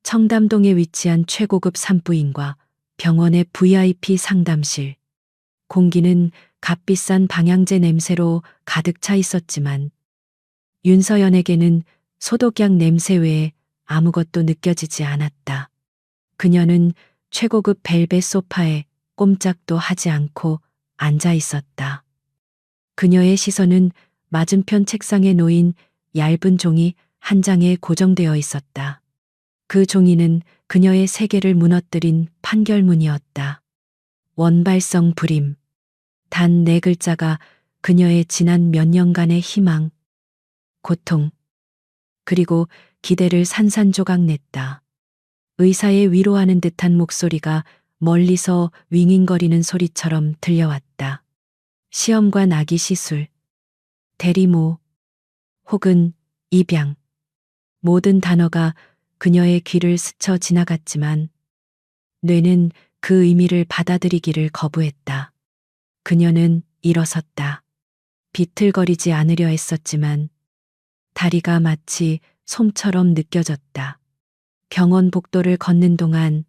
청담동에 위치한 최고급 산부인과 병원의 VIP 상담실. 공기는 값비싼 방향제 냄새로 가득 차 있었지만 윤서연에게는 소독약 냄새 외에 아무것도 느껴지지 않았다. 그녀는 최고급 벨벳 소파에 꼼짝도 하지 않고 앉아 있었다. 그녀의 시선은 맞은편 책상에 놓인 얇은 종이 한 장에 고정되어 있었다. 그 종이는 그녀의 세계를 무너뜨린 판결문이었다. 원발성 불임. 단 4글자가 그녀의 지난 몇 년간의 희망, 고통, 그리고 기대를 산산조각 냈다. 의사의 위로하는 듯한 목소리가 멀리서 윙윙거리는 소리처럼 들려왔다. 시험관 아기 시술, 대리모, 혹은 입양. 모든 단어가 그녀의 귀를 스쳐 지나갔지만 뇌는 그 의미를 받아들이기를 거부했다. 그녀는 일어섰다. 비틀거리지 않으려 했었지만 다리가 마치 솜처럼 느껴졌다. 병원 복도를 걷는 동안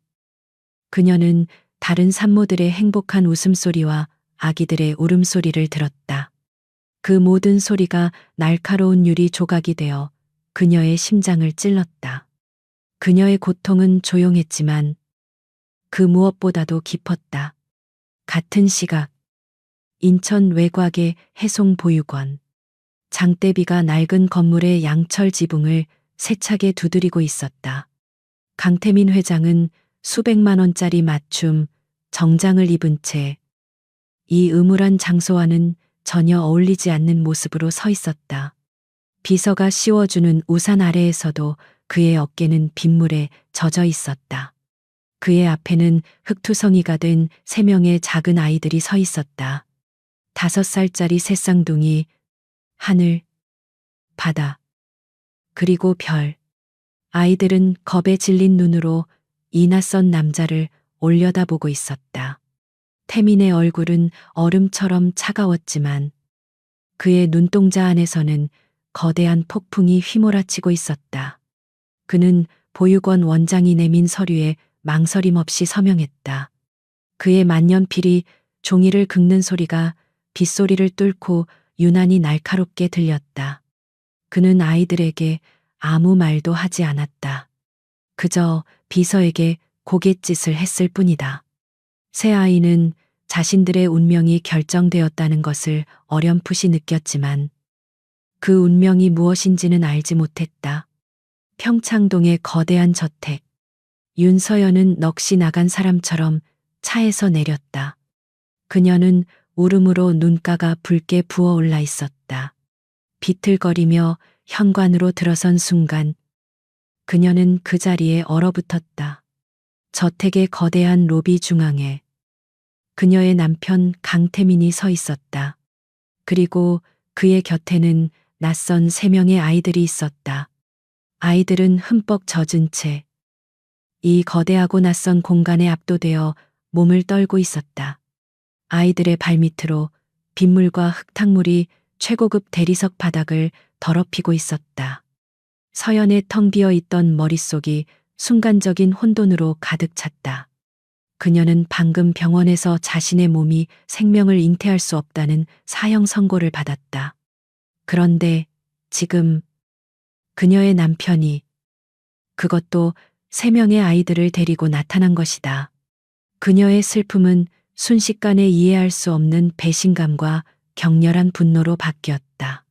그녀는 다른 산모들의 행복한 웃음소리와 아기들의 울음소리를 들었다. 그 모든 소리가 날카로운 유리 조각이 되어 그녀의 심장을 찔렀다. 그녀의 고통은 조용했지만 그 무엇보다도 깊었다. 같은 시각, 인천 외곽의 해송보육원. 장대비가 낡은 건물의 양철 지붕을 세차게 두드리고 있었다. 강태민 회장은 수백만 원짜리 맞춤 정장을 입은 채 이 음울한 장소와는 전혀 어울리지 않는 모습으로 서 있었다. 비서가 씌워주는 우산 아래에서도 그의 어깨는 빗물에 젖어 있었다. 그의 앞에는 흙투성이가 된 3명의 작은 아이들이 서 있었다. 5살짜리 새쌍둥이, 하늘, 바다, 그리고 별. 아이들은 겁에 질린 눈으로 이 낯선 남자를 올려다보고 있었다. 태민의 얼굴은 얼음처럼 차가웠지만 그의 눈동자 안에서는 거대한 폭풍이 휘몰아치고 있었다. 그는 보육원 원장이 내민 서류에 망설임 없이 서명했다. 그의 만년필이 종이를 긁는 소리가 빗소리를 뚫고 유난히 날카롭게 들렸다. 그는 아이들에게 아무 말도 하지 않았다. 그저 비서에게 고갯짓을 했을 뿐이다. 세 아이는 자신들의 운명이 결정되었다는 것을 어렴풋이 느꼈지만 그 운명이 무엇인지는 알지 못했다. 평창동의 거대한 저택. 윤서연은 넋이 나간 사람처럼 차에서 내렸다. 그녀는 울음으로 눈가가 붉게 부어올라 있었다. 비틀거리며 현관으로 들어선 순간 그녀는 그 자리에 얼어붙었다. 저택의 거대한 로비 중앙에 그녀의 남편 강태민이 서 있었다. 그리고 그의 곁에는 낯선 3명의 아이들이 있었다. 아이들은 흠뻑 젖은 채 이 거대하고 낯선 공간에 압도되어 몸을 떨고 있었다. 아이들의 발밑으로 빗물과 흙탕물이 최고급 대리석 바닥을 더럽히고 있었다. 서연의 텅 비어 있던 머릿속이 순간적인 혼돈으로 가득 찼다. 그녀는 방금 병원에서 자신의 몸이 생명을 잉태할 수 없다는 사형 선고를 받았다. 그런데 지금 그녀의 남편이, 그것도 3명의 아이들을 데리고 나타난 것이다. 그녀의 슬픔은 순식간에 이해할 수 없는 배신감과 격렬한 분노로 바뀌었다.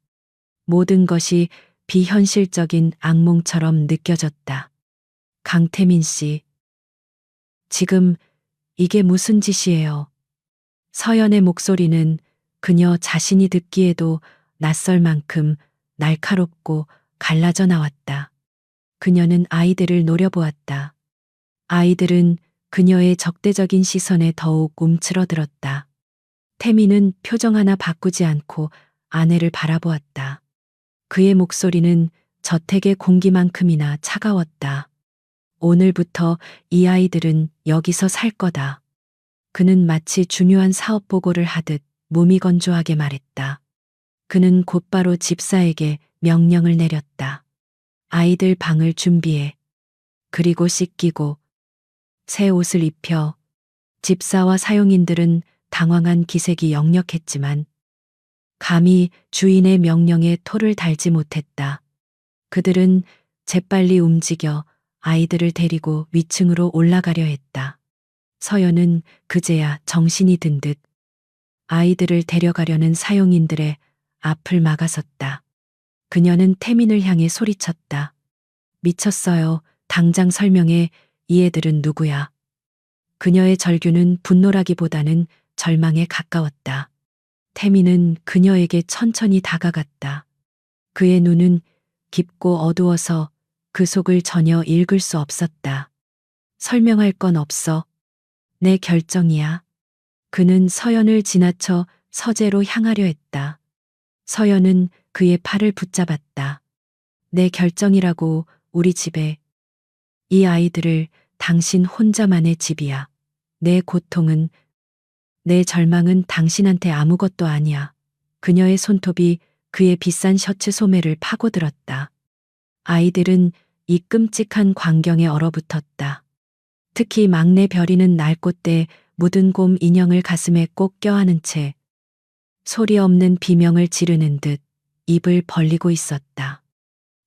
모든 것이 비현실적인 악몽처럼 느껴졌다. 강태민 씨, 지금 이게 무슨 짓이에요? 서연의 목소리는 그녀 자신이 듣기에도 낯설 만큼 날카롭고 갈라져 나왔다. 그녀는 아이들을 노려보았다. 아이들은 그녀의 적대적인 시선에 더욱 움츠러들었다. 태민은 표정 하나 바꾸지 않고 아내를 바라보았다. 그의 목소리는 저택의 공기만큼이나 차가웠다. 오늘부터 이 아이들은 여기서 살 거다. 그는 마치 중요한 사업 보고를 하듯 무미건조하게 말했다. 그는 곧바로 집사에게 명령을 내렸다. 아이들 방을 준비해. 그리고 씻기고 새 옷을 입혀 집사와 사용인들은 당황한 기색이 역력했지만 감히 주인의 명령에 토를 달지 못했다. 그들은 재빨리 움직여 아이들을 데리고 위층으로 올라가려 했다. 서연은 그제야 정신이 든 듯 아이들을 데려가려는 사용인들의 앞을 막아섰다. 그녀는 태민을 향해 소리쳤다. 미쳤어요. 당장 설명해. 이 애들은 누구야? 그녀의 절규는 분노라기보다는 절망에 가까웠다. 태민은 그녀에게 천천히 다가갔다. 그의 눈은 깊고 어두워서 그 속을 전혀 읽을 수 없었다. 설명할 건 없어. 내 결정이야. 그는 서연을 지나쳐 서재로 향하려 했다. 서연은 그의 팔을 붙잡았다. 내 결정이라고. 우리 집에. 이 아이들을 당신 혼자만의 집이야. 내 고통은, 내 절망은 당신한테 아무것도 아니야. 그녀의 손톱이 그의 비싼 셔츠 소매를 파고들었다. 아이들은 이 끔찍한 광경에 얼어붙었다. 특히 막내 별이는 날꽃대 묻은 곰 인형을 가슴에 꼭 껴안은 채 소리 없는 비명을 지르는 듯 입을 벌리고 있었다.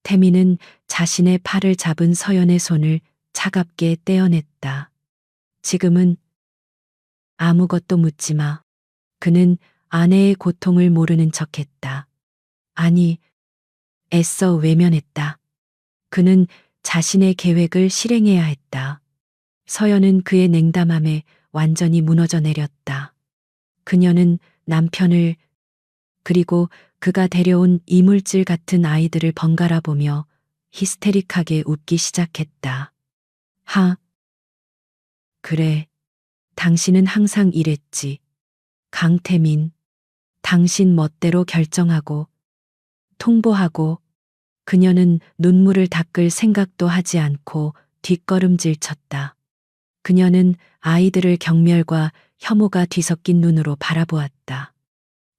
태미는 자신의 팔을 잡은 서연의 손을 차갑게 떼어냈다. 지금은 아무것도 묻지 마. 그는 아내의 고통을 모르는 척했다. 아니, 애써 외면했다. 그는 자신의 계획을 실행해야 했다. 서연은 그의 냉담함에 완전히 무너져 내렸다. 그녀는 남편을 그리고 그가 데려온 이물질 같은 아이들을 번갈아 보며 히스테릭하게 웃기 시작했다. 그래. 당신은 항상 이랬지. 강태민. 당신 멋대로 결정하고 통보하고. 그녀는 눈물을 닦을 생각도 하지 않고 뒷걸음질 쳤다. 그녀는 아이들을 경멸과 혐오가 뒤섞인 눈으로 바라보았다.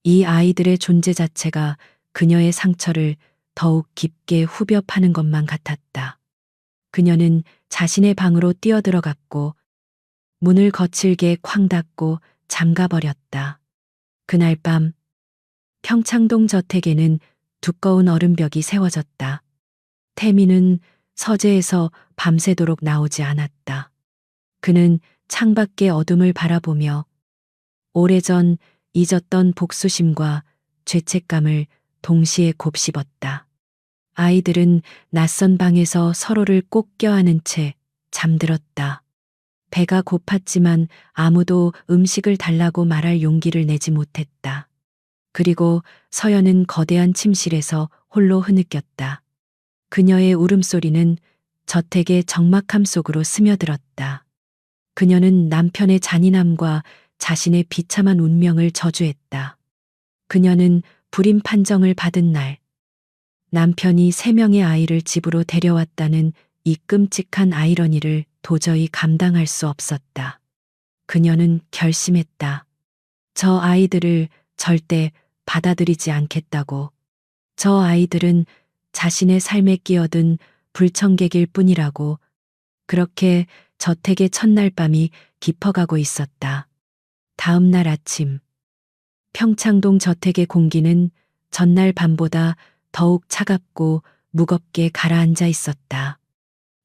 이 아이들의 존재 자체가 그녀의 상처를 더욱 깊게 후벼 파는 것만 같았다. 그녀는 자신의 방으로 뛰어들어갔고 문을 거칠게 쾅 닫고 잠가버렸다. 그날 밤 평창동 저택에는 두꺼운 얼음벽이 세워졌다. 태민은 서재에서 밤새도록 나오지 않았다. 그는 창밖의 어둠을 바라보며 오래전 잊었던 복수심과 죄책감을 동시에 곱씹었다. 아이들은 낯선 방에서 서로를 꼭 껴안은 채 잠들었다. 배가 고팠지만 아무도 음식을 달라고 말할 용기를 내지 못했다. 그리고 서연은 거대한 침실에서 홀로 흐느꼈다. 그녀의 울음소리는 저택의 적막함 속으로 스며들었다. 그녀는 남편의 잔인함과 자신의 비참한 운명을 저주했다. 그녀는 불임 판정을 받은 날, 남편이 3명의 아이를 집으로 데려왔다는 이 끔찍한 아이러니를 도저히 감당할 수 없었다. 그녀는 결심했다. 저 아이들을 절대 받아들이지 않겠다고. 저 아이들은 자신의 삶에 끼어든 불청객일 뿐이라고. 그렇게 저택의 첫날 밤이 깊어가고 있었다. 다음 날 아침, 평창동 저택의 공기는 전날 밤보다 더욱 차갑고 무겁게 가라앉아 있었다.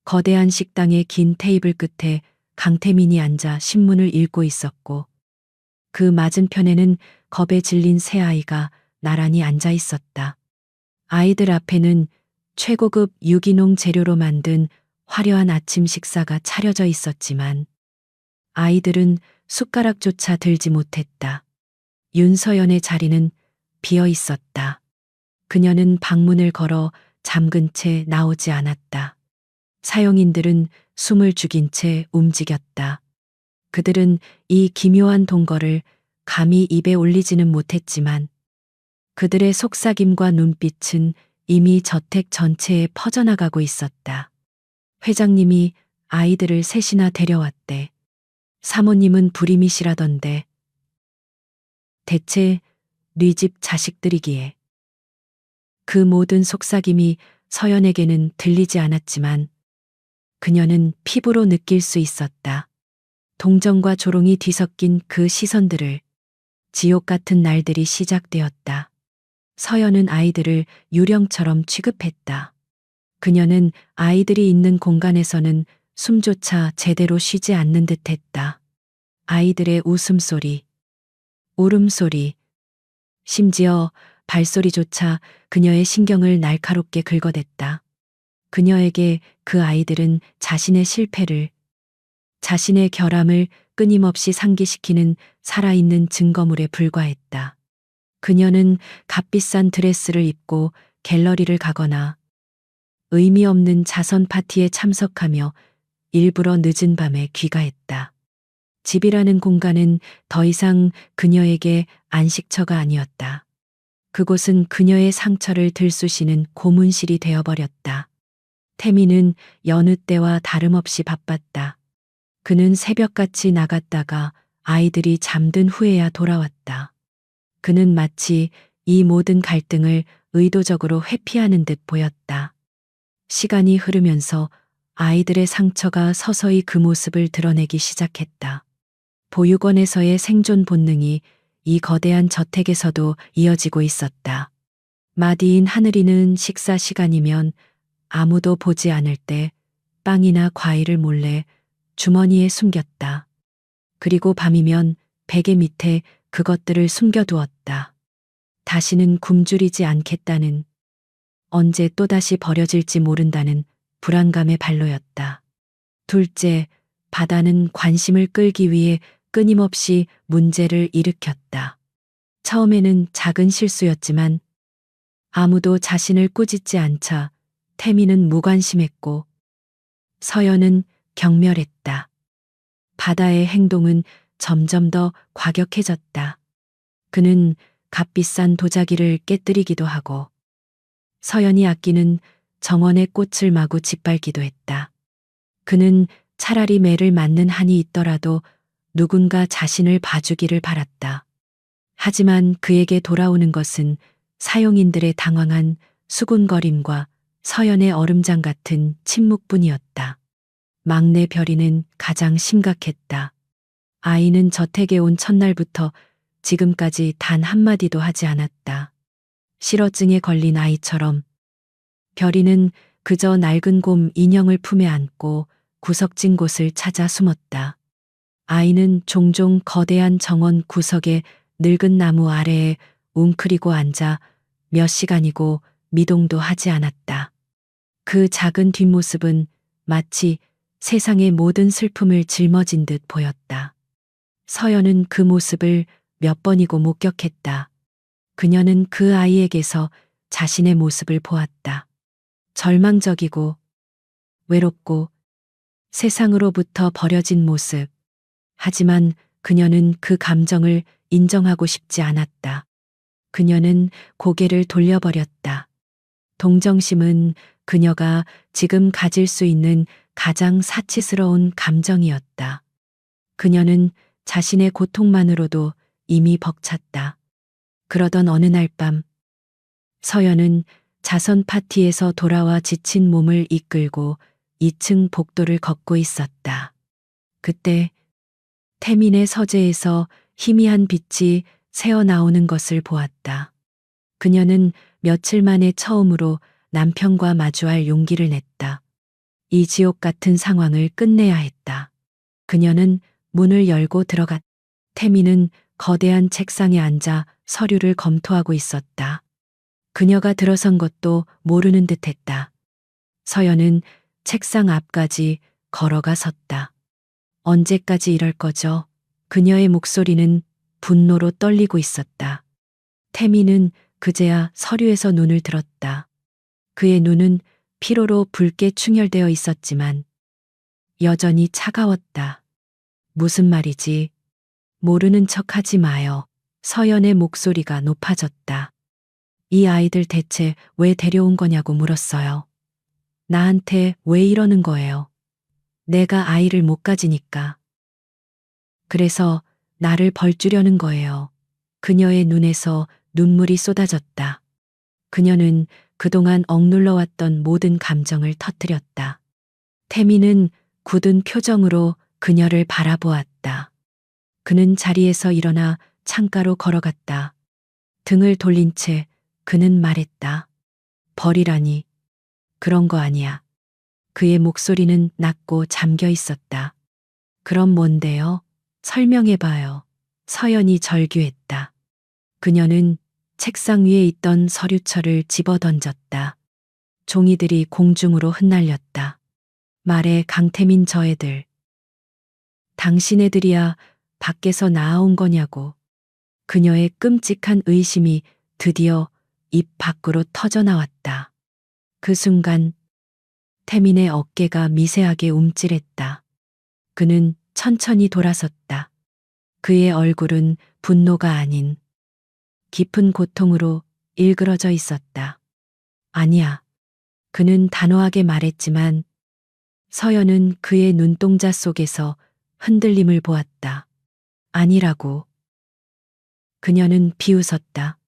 거대한 식당의 긴 테이블 끝에 강태민이 앉아 신문을 읽고 있었고 그 맞은편에는 겁에 질린 새 아이가 나란히 앉아 있었다. 아이들 앞에는 최고급 유기농 재료로 만든 화려한 아침 식사가 차려져 있었지만 아이들은 숟가락조차 들지 못했다. 윤서연의 자리는 비어 있었다. 그녀는 방문을 걸어 잠근 채 나오지 않았다. 사용인들은 숨을 죽인 채 움직였다. 그들은 이 기묘한 동거를 감히 입에 올리지는 못했지만 그들의 속삭임과 눈빛은 이미 저택 전체에 퍼져나가고 있었다. 회장님이 아이들을 셋이나 데려왔대. 사모님은 불임이시라던데. 대체 네 집 자식들이기에. 그 모든 속삭임이 서연에게는 들리지 않았지만 그녀는 피부로 느낄 수 있었다. 동정과 조롱이 뒤섞인 그 시선들을. 지옥 같은 날들이 시작되었다. 서연은 아이들을 유령처럼 취급했다. 그녀는 아이들이 있는 공간에서는 숨조차 제대로 쉬지 않는 듯 했다. 아이들의 웃음소리, 울음소리, 심지어 발소리조차 그녀의 신경을 날카롭게 긁어댔다. 그녀에게 그 아이들은 자신의 실패를, 자신의 결함을 끊임없이 상기시키는 살아있는 증거물에 불과했다. 그녀는 값비싼 드레스를 입고 갤러리를 가거나 의미 없는 자선 파티에 참석하며 일부러 늦은 밤에 귀가했다. 집이라는 공간은 더 이상 그녀에게 안식처가 아니었다. 그곳은 그녀의 상처를 들쑤시는 고문실이 되어버렸다. 태미는 여느 때와 다름없이 바빴다. 그는 새벽같이 나갔다가 아이들이 잠든 후에야 돌아왔다. 그는 마치 이 모든 갈등을 의도적으로 회피하는 듯 보였다. 시간이 흐르면서 아이들의 상처가 서서히 그 모습을 드러내기 시작했다. 보육원에서의 생존 본능이 이 거대한 저택에서도 이어지고 있었다. 마디인 하늘이는 식사 시간이면 아무도 보지 않을 때 빵이나 과일을 몰래 주머니에 숨겼다. 그리고 밤이면 베개 밑에 그것들을 숨겨두었다. 다시는 굶주리지 않겠다는, 언제 또다시 버려질지 모른다는 불안감의 발로였다. 둘째, 바다는 관심을 끌기 위해 끊임없이 문제를 일으켰다. 처음에는 작은 실수였지만 아무도 자신을 꾸짖지 않자 태미는 무관심했고 서연은 경멸했다. 바다의 행동은 점점 더 과격해졌다. 그는 값비싼 도자기를 깨뜨리기도 하고 서연이 아끼는 정원의 꽃을 마구 짓밟기도 했다. 그는 차라리 매를 맞는 한이 있더라도 누군가 자신을 봐주기를 바랐다. 하지만 그에게 돌아오는 것은 사용인들의 당황한 수군거림과 서연의 얼음장 같은 침묵뿐이었다. 막내 별이는 가장 심각했다. 아이는 저택에 온 첫날부터 지금까지 단 한마디도 하지 않았다. 실어증에 걸린 아이처럼 별이는 그저 낡은 곰 인형을 품에 안고 구석진 곳을 찾아 숨었다. 아이는 종종 거대한 정원 구석에 늙은 나무 아래에 웅크리고 앉아 몇 시간이고 미동도 하지 않았다. 그 작은 뒷모습은 마치 세상의 모든 슬픔을 짊어진 듯 보였다. 서연은 그 모습을 몇 번이고 목격했다. 그녀는 그 아이에게서 자신의 모습을 보았다. 절망적이고 외롭고 세상으로부터 버려진 모습. 하지만 그녀는 그 감정을 인정하고 싶지 않았다. 그녀는 고개를 돌려버렸다. 동정심은 그녀가 지금 가질 수 있는 가장 사치스러운 감정이었다. 그녀는 자신의 고통만으로도 이미 벅찼다. 그러던 어느 날 밤, 서연은 자선 파티에서 돌아와 지친 몸을 이끌고 2층 복도를 걷고 있었다. 그때 태민의 서재에서 희미한 빛이 새어나오는 것을 보았다. 그녀는 며칠 만에 처음으로 남편과 마주할 용기를 냈다. 이 지옥 같은 상황을 끝내야 했다. 그녀는 문을 열고 들어갔다. 태민은 거대한 책상에 앉아 서류를 검토하고 있었다. 그녀가 들어선 것도 모르는 듯했다. 서연은 책상 앞까지 걸어가 섰다. 언제까지 이럴 거죠? 그녀의 목소리는 분노로 떨리고 있었다. 태미는 그제야 서류에서 눈을 들었다. 그의 눈은 피로로 붉게 충혈되어 있었지만 여전히 차가웠다. 무슨 말이지? 모르는 척 하지 마요. 서연의 목소리가 높아졌다. 이 아이들 대체 왜 데려온 거냐고 물었어요. 나한테 왜 이러는 거예요? 내가 아이를 못 가지니까. 그래서 나를 벌주려는 거예요. 그녀의 눈에서 눈물이 쏟아졌다. 그녀는 그동안 억눌러왔던 모든 감정을 터뜨렸다. 태미는 굳은 표정으로 그녀를 바라보았다. 그는 자리에서 일어나 창가로 걸어갔다. 등을 돌린 채 그는 말했다. 버리라니. 그런 거 아니야. 그의 목소리는 낮고 잠겨 있었다. 그럼 뭔데요? 설명해봐요. 서연이 절규했다. 그녀는 책상 위에 있던 서류철을 집어 던졌다. 종이들이 공중으로 흩날렸다. 말해 강태민 저 애들. 당신 애들이야 밖에서 나아온 거냐고. 그녀의 끔찍한 의심이 드디어 입 밖으로 터져나왔다. 그 순간 태민의 어깨가 미세하게 움찔했다. 그는 천천히 돌아섰다. 그의 얼굴은 분노가 아닌 깊은 고통으로 일그러져 있었다. 아니야. 그는 단호하게 말했지만 서연은 그의 눈동자 속에서 흔들림을 보았다. 아니라고. 그녀는 비웃었다.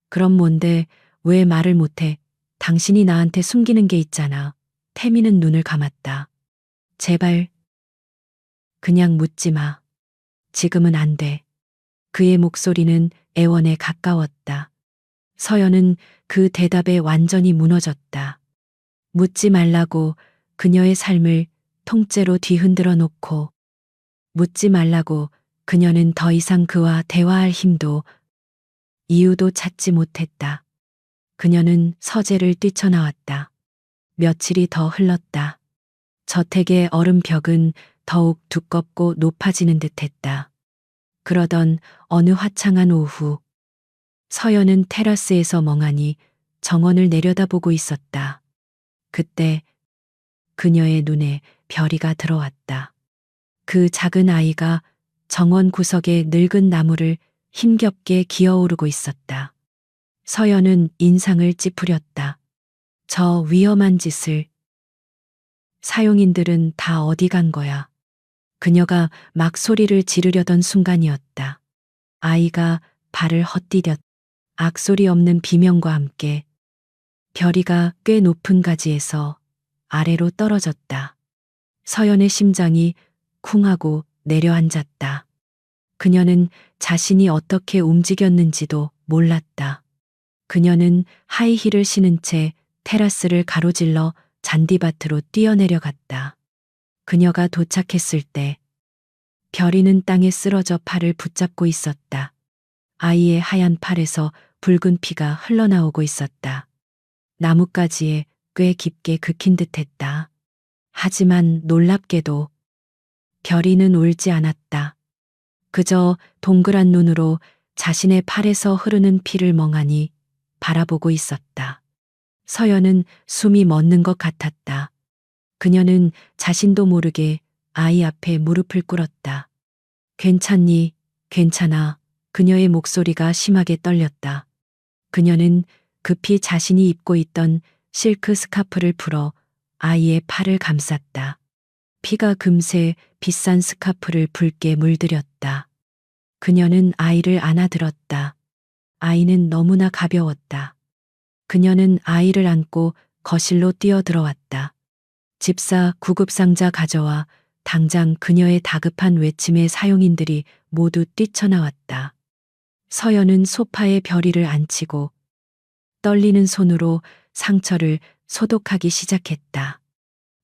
그럼 뭔데 왜 말을 못해? 당신이 나한테 숨기는 게 있잖아. 태미는 눈을 감았다. 제발. 그냥 묻지 마. 지금은 안 돼. 그의 목소리는 애원에 가까웠다. 서연은 그 대답에 완전히 무너졌다. 묻지 말라고 그녀의 삶을 통째로 뒤흔들어 놓고 묻지 말라고 그녀는 더 이상 그와 대화할 힘도 이유도 찾지 못했다. 그녀는 서재를 뛰쳐나왔다. 며칠이 더 흘렀다. 저택의 얼음벽은 더욱 두껍고 높아지는 듯했다. 그러던 어느 화창한 오후 서연은 테라스에서 멍하니 정원을 내려다보고 있었다. 그때 그녀의 눈에 별이가 들어왔다. 그 작은 아이가 정원 구석의 늙은 나무를 힘겹게 기어오르고 있었다. 서연은 인상을 찌푸렸다. 저 위험한 짓을. 사용인들은 다 어디 간 거야? 그녀가 막 소리를 지르려던 순간이었다. 아이가 발을 헛디뎠. 악소리 없는 비명과 함께 별이가 꽤 높은 가지에서 아래로 떨어졌다. 서연의 심장이 쿵하고 내려앉았다. 그녀는 자신이 어떻게 움직였는지도 몰랐다. 그녀는 하이힐을 신은 채 테라스를 가로질러 잔디밭으로 뛰어내려갔다. 그녀가 도착했을 때 별이는 땅에 쓰러져 팔을 붙잡고 있었다. 아이의 하얀 팔에서 붉은 피가 흘러나오고 있었다. 나뭇가지에 꽤 깊게 긁힌 듯했다. 하지만 놀랍게도 별이는 울지 않았다. 그저 동그란 눈으로 자신의 팔에서 흐르는 피를 멍하니 바라보고 있었다. 서연은 숨이 멎는 것 같았다. 그녀는 자신도 모르게 아이 앞에 무릎을 꿇었다. 괜찮니? 괜찮아. 그녀의 목소리가 심하게 떨렸다. 그녀는 급히 자신이 입고 있던 실크 스카프를 풀어 아이의 팔을 감쌌다. 피가 금세 비싼 스카프를 붉게 물들였다. 그녀는 아이를 안아들었다. 아이는 너무나 가벼웠다. 그녀는 아이를 안고 거실로 뛰어들어왔다. 집사 구급상자 가져와 당장 그녀의 다급한 외침에 사용인들이 모두 뛰쳐나왔다. 서연은 소파에 별이를 앉히고 떨리는 손으로 상처를 소독하기 시작했다.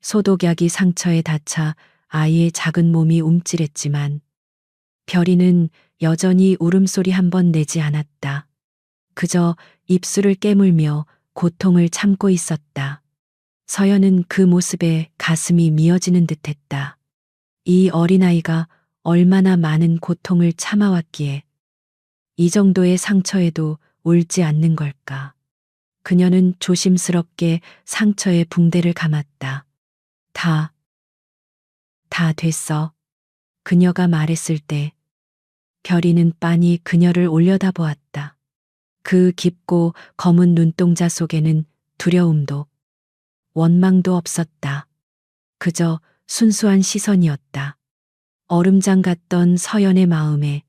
소독약이 상처에 닿자 아이의 작은 몸이 움찔했지만 별이는 여전히 울음소리 한 번 내지 않았다. 그저 입술을 깨물며 고통을 참고 있었다. 서연은 그 모습에 가슴이 미어지는 듯했다. 이 어린아이가 얼마나 많은 고통을 참아왔기에 이 정도의 상처에도 울지 않는 걸까. 그녀는 조심스럽게 상처에 붕대를 감았다. 다 됐어. 그녀가 말했을 때 별이는 빤히 그녀를 올려다보았다. 그 깊고 검은 눈동자 속에는 두려움도 원망도 없었다. 그저 순수한 시선이었다. 얼음장 같던 서연의 마음에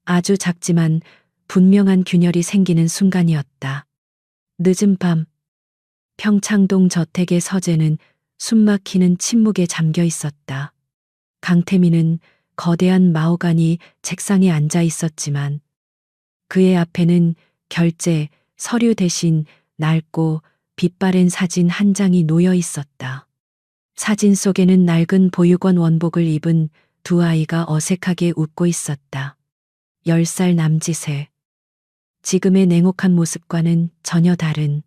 아주 작지만 분명한 균열이 생기는 순간이었다. 늦은 밤 평창동 저택의 서재는 숨막히는 침묵에 잠겨 있었다. 강태민은 거대한 마호가니 책상에 앉아 있었지만 그의 앞에는 결제, 서류 대신 낡고 빛바랜 사진 한 장이 놓여 있었다. 사진 속에는 낡은 보육원 원복을 입은 두 아이가 어색하게 웃고 있었다. 10살 남짓의 지금의 냉혹한 모습과는 전혀 다른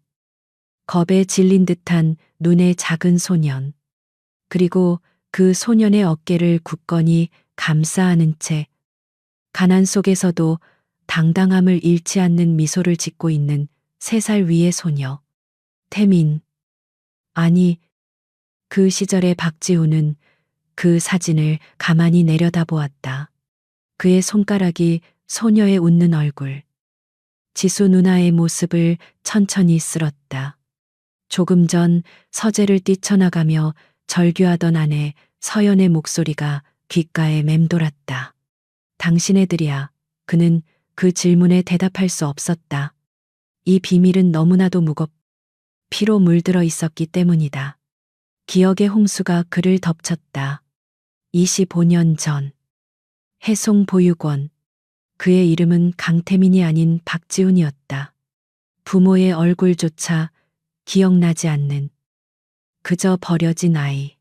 겁에 질린 듯한 눈의 작은 소년. 그리고 그 소년의 어깨를 굳건히 감싸 안은 채 가난 속에서도 당당함을 잃지 않는 미소를 짓고 있는 3살 위의 소녀. 태민. 아니, 그 시절의 박지훈은 그 사진을 가만히 내려다보았다. 그의 손가락이 소녀의 웃는 얼굴, 지수 누나의 모습을 천천히 쓸었다. 조금 전 서재를 뛰쳐나가며 절규하던 아내 서연의 목소리가 귓가에 맴돌았다. 당신 애들이야. 그는 그 질문에 대답할 수 없었다. 이 비밀은 너무나도 피로 물들어 있었기 때문이다. 기억의 홍수가 그를 덮쳤다. 25년 전. 해송보육원. 그의 이름은 강태민이 아닌 박지훈이었다. 부모의 얼굴조차 기억나지 않는 그저 버려진 아이.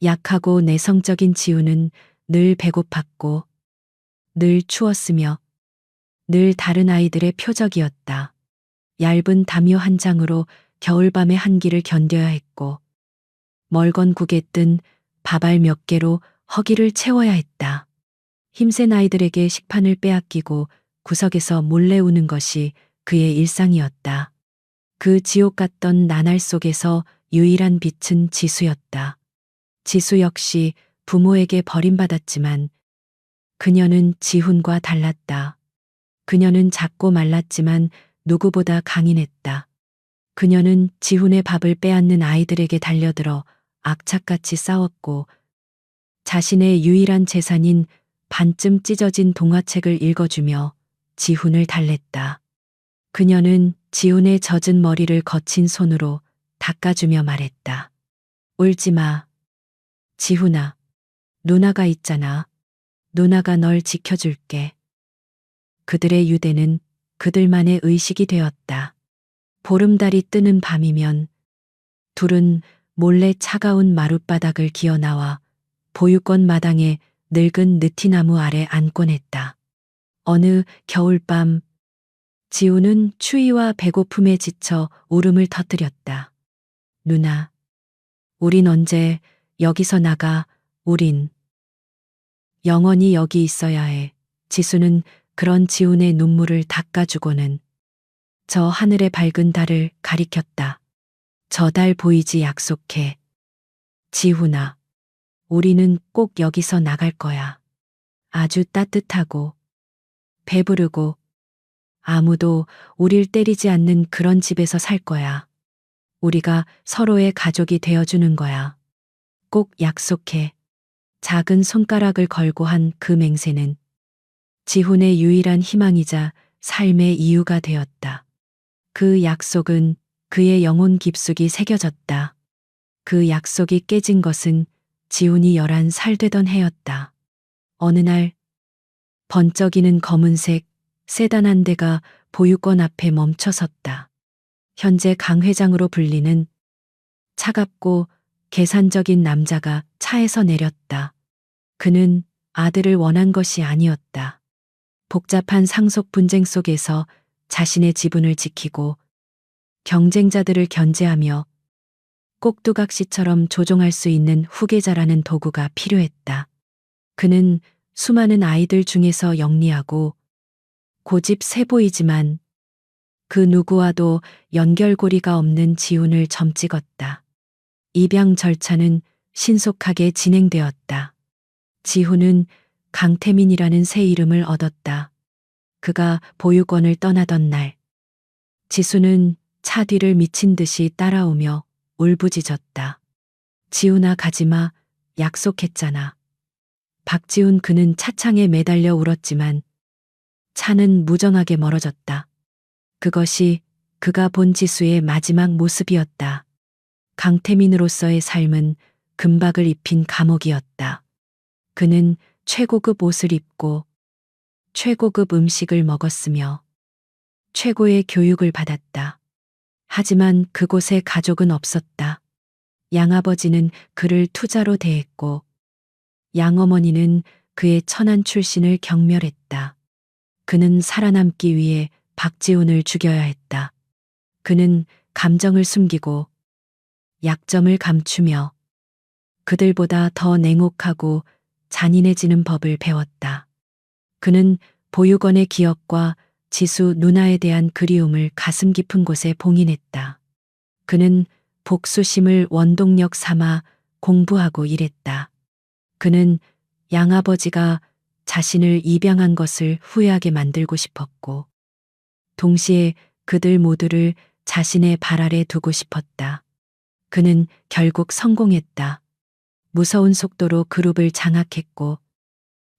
약하고 내성적인 지훈은 늘 배고팠고 늘 추웠으며 늘 다른 아이들의 표적이었다. 얇은 담요 한 장으로 겨울밤의 한기를 견뎌야 했고 멀건 국에 뜬 밥알 몇 개로 허기를 채워야 했다. 힘센 아이들에게 식판을 빼앗기고 구석에서 몰래 우는 것이 그의 일상이었다. 그 지옥 같던 나날 속에서 유일한 빛은 지수였다. 지수 역시 부모에게 버림받았지만 그녀는 지훈과 달랐다. 그녀는 작고 말랐지만 누구보다 강인했다. 그녀는 지훈의 밥을 빼앗는 아이들에게 달려들어 악착같이 싸웠고 자신의 유일한 재산인 반쯤 찢어진 동화책을 읽어주며 지훈을 달랬다. 그녀는 지훈의 젖은 머리를 거친 손으로 닦아주며 말했다. 울지 마. 지훈아, 누나가 있잖아. 누나가 널 지켜줄게. 그들의 유대는 그들만의 의식이 되었다. 보름달이 뜨는 밤이면 둘은 몰래 차가운 마룻바닥을 기어 나와 보육원 마당에 늙은 느티나무 아래 앉곤 했다. 어느 겨울밤 지우는 추위와 배고픔에 지쳐 울음을 터뜨렸다. 누나, 우린 언제 여기서 나가? 우린 영원히 여기 있어야 해. 지수는 그런 지훈의 눈물을 닦아주고는 저 하늘의 밝은 달을 가리켰다. 저 달 보이지 약속해. 지훈아, 우리는 꼭 여기서 나갈 거야. 아주 따뜻하고 배부르고 아무도 우릴 때리지 않는 그런 집에서 살 거야. 우리가 서로의 가족이 되어주는 거야. 꼭 약속해. 작은 손가락을 걸고 한 그 맹세는 지훈의 유일한 희망이자 삶의 이유가 되었다. 그 약속은 그의 영혼 깊숙이 새겨졌다. 그 약속이 깨진 것은 지훈이 11살 되던 해였다. 어느 날 번쩍이는 검은색 세단 한 대가 보육원 앞에 멈춰섰다. 현재 강 회장으로 불리는 차갑고 계산적인 남자가 차에서 내렸다. 그는 아들을 원한 것이 아니었다. 복잡한 상속 분쟁 속에서 자신의 지분을 지키고 경쟁자들을 견제하며 꼭두각시처럼 조종할 수 있는 후계자라는 도구가 필요했다. 그는 수많은 아이들 중에서 영리하고 고집세 보이지만 그 누구와도 연결고리가 없는 지훈을 점찍었다. 입양 절차는 신속하게 진행되었다. 지훈은 강태민이라는 새 이름을 얻었다. 그가 보육원을 떠나던 날, 지수는 차 뒤를 미친 듯이 따라오며 울부짖었다. 지훈아, 가지마. 약속했잖아. 박지훈. 그는 차창에 매달려 울었지만 차는 무정하게 멀어졌다. 그것이 그가 본 지수의 마지막 모습이었다. 강태민으로서의 삶은 금박을 입힌 감옥이었다. 그는 최고급 옷을 입고 최고급 음식을 먹었으며 최고의 교육을 받았다. 하지만 그곳에 가족은 없었다. 양아버지는 그를 투자로 대했고 양어머니는 그의 천한 출신을 경멸했다. 그는 살아남기 위해 박지훈을 죽여야 했다. 그는 감정을 숨기고 약점을 감추며 그들보다 더 냉혹하고 잔인해지는 법을 배웠다. 그는 보육원의 기억과 지수 누나에 대한 그리움을 가슴 깊은 곳에 봉인했다. 그는 복수심을 원동력 삼아 공부하고 일했다. 그는 양아버지가 자신을 입양한 것을 후회하게 만들고 싶었고, 동시에 그들 모두를 자신의 발 아래 두고 싶었다. 그는 결국 성공했다. 무서운 속도로 그룹을 장악했고,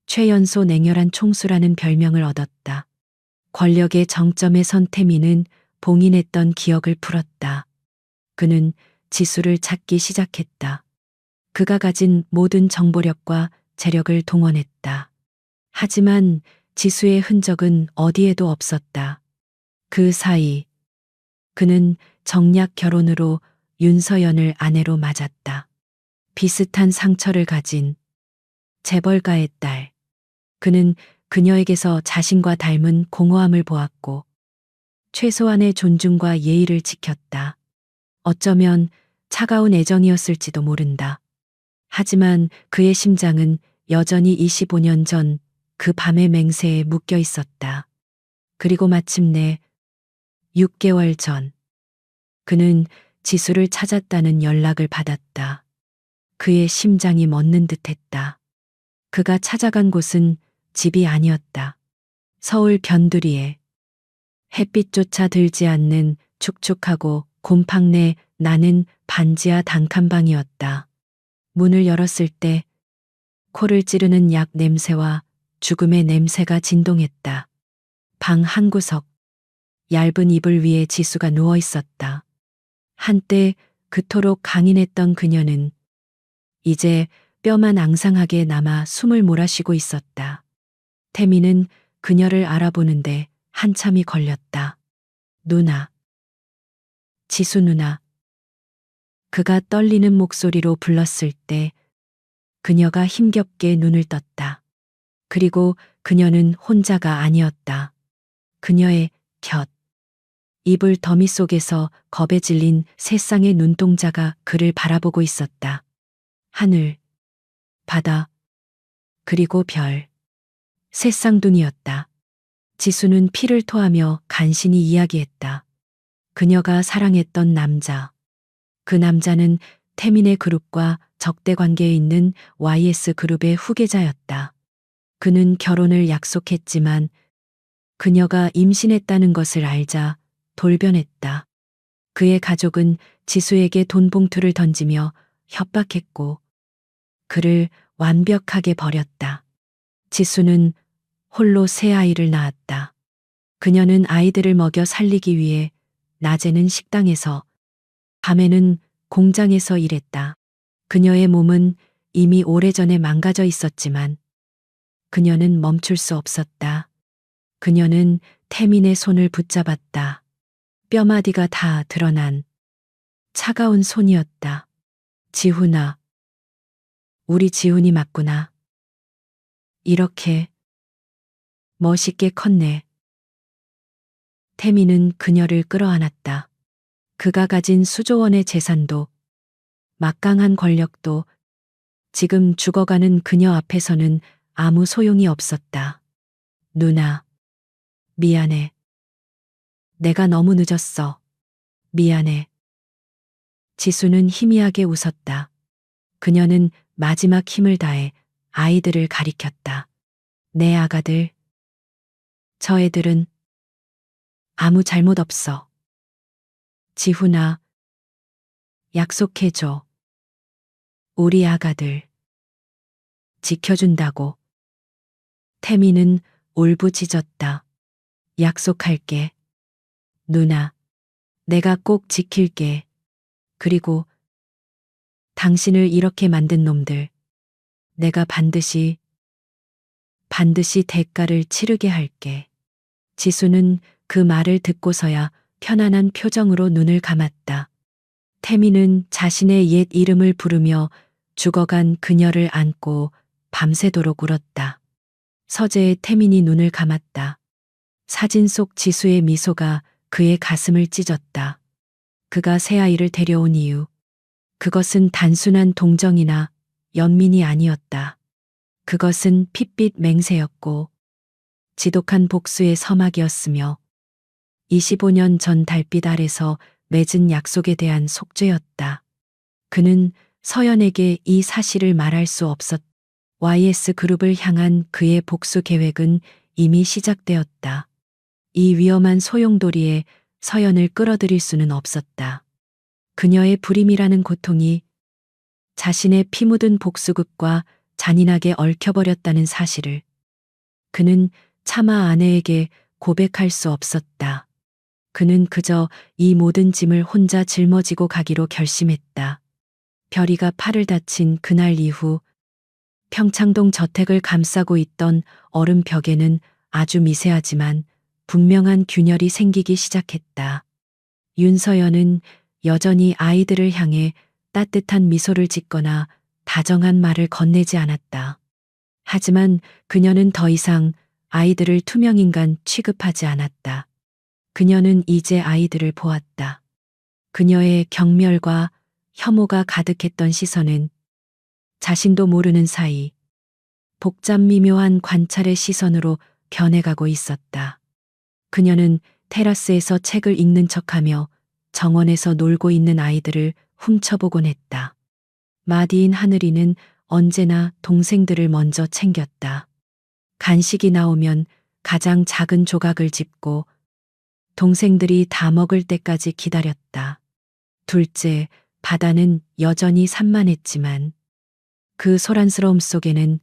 최연소 냉혈한 총수라는 별명을 얻었다. 권력의 정점에 선 태민은 봉인했던 기억을 풀었다. 그는 지수를 찾기 시작했다. 그가 가진 모든 정보력과 재력을 동원했다. 하지만 지수의 흔적은 어디에도 없었다. 그 사이 그는 정략 결혼으로 윤서연을 아내로 맞았다. 비슷한 상처를 가진 재벌가의 딸. 그는 그녀에게서 자신과 닮은 공허함을 보았고 최소한의 존중과 예의를 지켰다. 어쩌면 차가운 애정이었을지도 모른다. 하지만 그의 심장은 여전히 25년 전 그 밤의 맹세에 묶여 있었다. 그리고 마침내 6개월 전 그는 지수를 찾았다는 연락을 받았다. 그의 심장이 멎는 듯했다. 그가 찾아간 곳은 집이 아니었다. 서울 변두리에 햇빛조차 들지 않는 축축하고 곰팡내 나는 반지하 단칸방이었다. 문을 열었을 때 코를 찌르는 약 냄새와 죽음의 냄새가 진동했다. 방 한 구석, 얇은 이불 위에 지수가 누워 있었다. 한때 그토록 강인했던 그녀는 이제 뼈만 앙상하게 남아 숨을 몰아쉬고 있었다. 태민은 그녀를 알아보는데 한참이 걸렸다. 누나. 지수 누나. 그가 떨리는 목소리로 불렀을 때 그녀가 힘겹게 눈을 떴다. 그리고 그녀는 혼자가 아니었다. 그녀의 곁. 이불 더미 속에서 겁에 질린 세 쌍의 눈동자가 그를 바라보고 있었다. 하늘, 바다, 그리고 별. 세 쌍둥이였다. 지수는 피를 토하며 간신히 이야기했다. 그녀가 사랑했던 남자. 그 남자는 태민의 그룹과 적대 관계에 있는 YS 그룹의 후계자였다. 그는 결혼을 약속했지만 그녀가 임신했다는 것을 알자 돌변했다. 그의 가족은 지수에게 돈 봉투를 던지며 협박했고 그를 완벽하게 버렸다. 지수는 홀로 새 아이를 낳았다. 그녀는 아이들을 먹여 살리기 위해 낮에는 식당에서 밤에는 공장에서 일했다. 그녀의 몸은 이미 오래전에 망가져 있었지만 그녀는 멈출 수 없었다. 그녀는 태민의 손을 붙잡았다. 뼈마디가 다 드러난 차가운 손이었다. 지훈아. 우리 지훈이 맞구나. 이렇게 멋있게 컸네. 태민은 그녀를 끌어안았다. 그가 가진 수조원의 재산도 막강한 권력도 지금 죽어가는 그녀 앞에서는 아무 소용이 없었다. 누나, 미안해. 내가 너무 늦었어. 미안해. 지수는 희미하게 웃었다. 그녀는 마지막 힘을 다해 아이들을 가리켰다. 내 아가들. 저 애들은 아무 잘못 없어. 지훈아, 약속해줘. 우리 아가들. 지켜준다고. 태민은 울부짖었다. 약속할게. 누나, 내가 꼭 지킬게. 그리고 당신을 이렇게 만든 놈들. 내가 반드시 대가를 치르게 할게. 지수는 그 말을 듣고서야 편안한 표정으로 눈을 감았다. 태미는 자신의 옛 이름을 부르며 죽어간 그녀를 안고 밤새도록 울었다. 서재의 태민이 눈을 감았다. 사진 속 지수의 미소가 그의 가슴을 찢었다. 그가 새아이를 데려온 이유. 그것은 단순한 동정이나 연민이 아니었다. 그것은 핏빛 맹세였고 지독한 복수의 서막이었으며 25년 전 달빛 아래서 맺은 약속에 대한 속죄였다. 그는 서연에게 이 사실을 말할 수 없었다. YS 그룹을 향한 그의 복수 계획은 이미 시작되었다. 이 위험한 소용돌이에 서연을 끌어들일 수는 없었다. 그녀의 불임이라는 고통이 자신의 피 묻은 복수극과 잔인하게 얽혀버렸다는 사실을 그는 차마 아내에게 고백할 수 없었다. 그는 그저 이 모든 짐을 혼자 짊어지고 가기로 결심했다. 별이가 팔을 다친 그날 이후 평창동 저택을 감싸고 있던 얼음 벽에는 아주 미세하지만 분명한 균열이 생기기 시작했다. 윤서연은 여전히 아이들을 향해 따뜻한 미소를 짓거나 다정한 말을 건네지 않았다. 하지만 그녀는 더 이상 아이들을 투명인간 취급하지 않았다. 그녀는 이제 아이들을 보았다. 그녀의 경멸과 혐오가 가득했던 시선은 자신도 모르는 사이 복잡 미묘한 관찰의 시선으로 변해가고 있었다. 그녀는 테라스에서 책을 읽는 척하며 정원에서 놀고 있는 아이들을 훔쳐보곤 했다. 마디인 하늘이는 언제나 동생들을 먼저 챙겼다. 간식이 나오면 가장 작은 조각을 집고 동생들이 다 먹을 때까지 기다렸다. 둘째, 바다는 여전히 산만했지만 그 소란스러움 속에는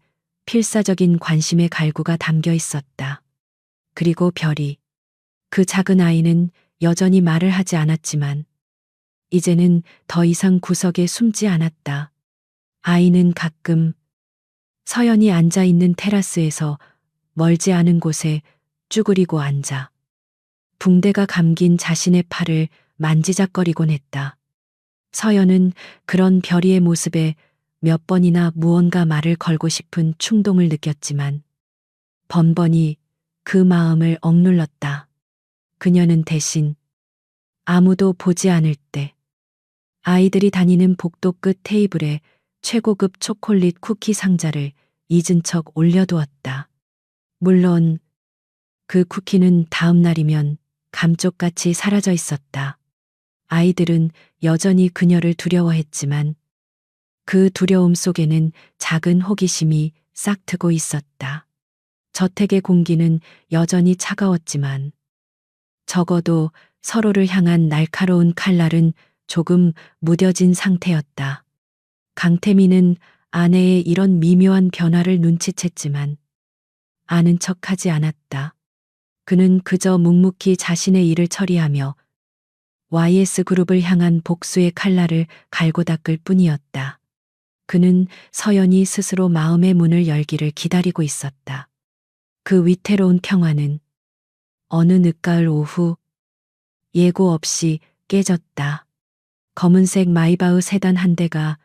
필사적인 관심의 갈구가 담겨 있었다. 그리고 별이, 그 작은 아이는 여전히 말을 하지 않았지만 이제는 더 이상 구석에 숨지 않았다. 아이는 가끔 서연이 앉아 있는 테라스에서 멀지 않은 곳에 쭈그리고 앉아 붕대가 감긴 자신의 팔을 만지작거리곤 했다. 서연은 그런 별이의 모습에 몇 번이나 무언가 말을 걸고 싶은 충동을 느꼈지만 번번이 그 마음을 억눌렀다. 그녀는 대신 아무도 보지 않을 때 아이들이 다니는 복도 끝 테이블에 최고급 초콜릿 쿠키 상자를 잊은 척 올려두었다. 물론 그 쿠키는 다음 날이면 감쪽같이 사라져 있었다. 아이들은 여전히 그녀를 두려워했지만 그 두려움 속에는 작은 호기심이 싹트고 있었다. 저택의 공기는 여전히 차가웠지만 적어도 서로를 향한 날카로운 칼날은 조금 무뎌진 상태였다. 강태민은 아내의 이런 미묘한 변화를 눈치챘지만 아는 척하지 않았다. 그는 그저 묵묵히 자신의 일을 처리하며 YS 그룹을 향한 복수의 칼날을 갈고 닦을 뿐이었다. 그는 서연이 스스로 마음의 문을 열기를 기다리고 있었다. 그 위태로운 평화는 어느 늦가을 오후 예고 없이 깨졌다. 검은색 마이바흐 세단 한 대가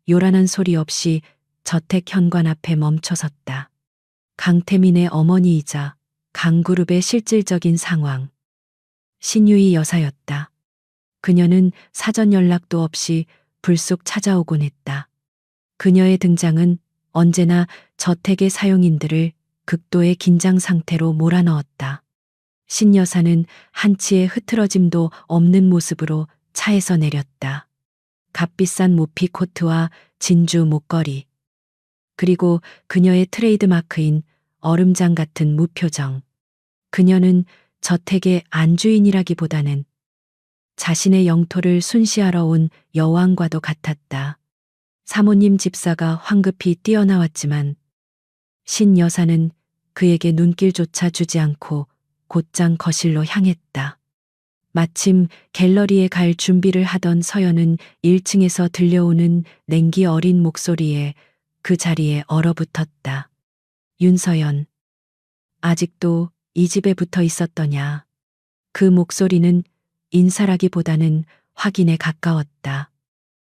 요란한 소리 없이 저택 현관 앞에 멈춰섰다. 강태민의 어머니이자 강그룹의 실질적인 상황. 신유희 여사였다. 그녀는 사전 연락도 없이 불쑥 찾아오곤 했다. 그녀의 등장은 언제나 저택의 사용인들을 극도의 긴장 상태로 몰아넣었다. 신 여사는 한치의 흐트러짐도 없는 모습으로 차에서 내렸다. 값비싼 모피 코트와 진주 목걸이, 그리고 그녀의 트레이드마크인 얼음장 같은 무표정. 그녀는 저택의 안주인이라기보다는 자신의 영토를 순시하러 온 여왕과도 같았다. 사모님 집사가 황급히 뛰어나왔지만 신 여사는 그에게 눈길조차 주지 않고 곧장 거실로 향했다. 마침 갤러리에 갈 준비를 하던 서연은 1층에서 들려오는 냉기 어린 목소리에 그 자리에 얼어붙었다. 윤서연, 아직도 이 집에 붙어 있었더냐. 그 목소리는 인사라기보다는 확인에 가까웠다.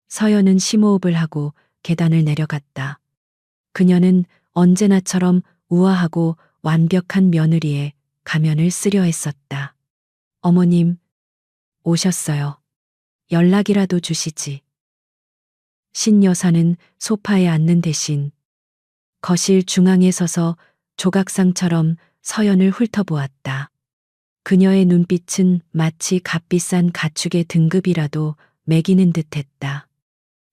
서연은 심호흡을 하고 계단을 내려갔다. 그녀는 언제나처럼 우아하고 완벽한 며느리의 가면을 쓰려 했었다. 어머님, 오셨어요. 연락이라도 주시지. 신 여사는 소파에 앉는 대신 거실 중앙에 서서 조각상처럼 서연을 훑어보았다. 그녀의 눈빛은 마치 값비싼 가축의 등급이라도 매기는 듯했다.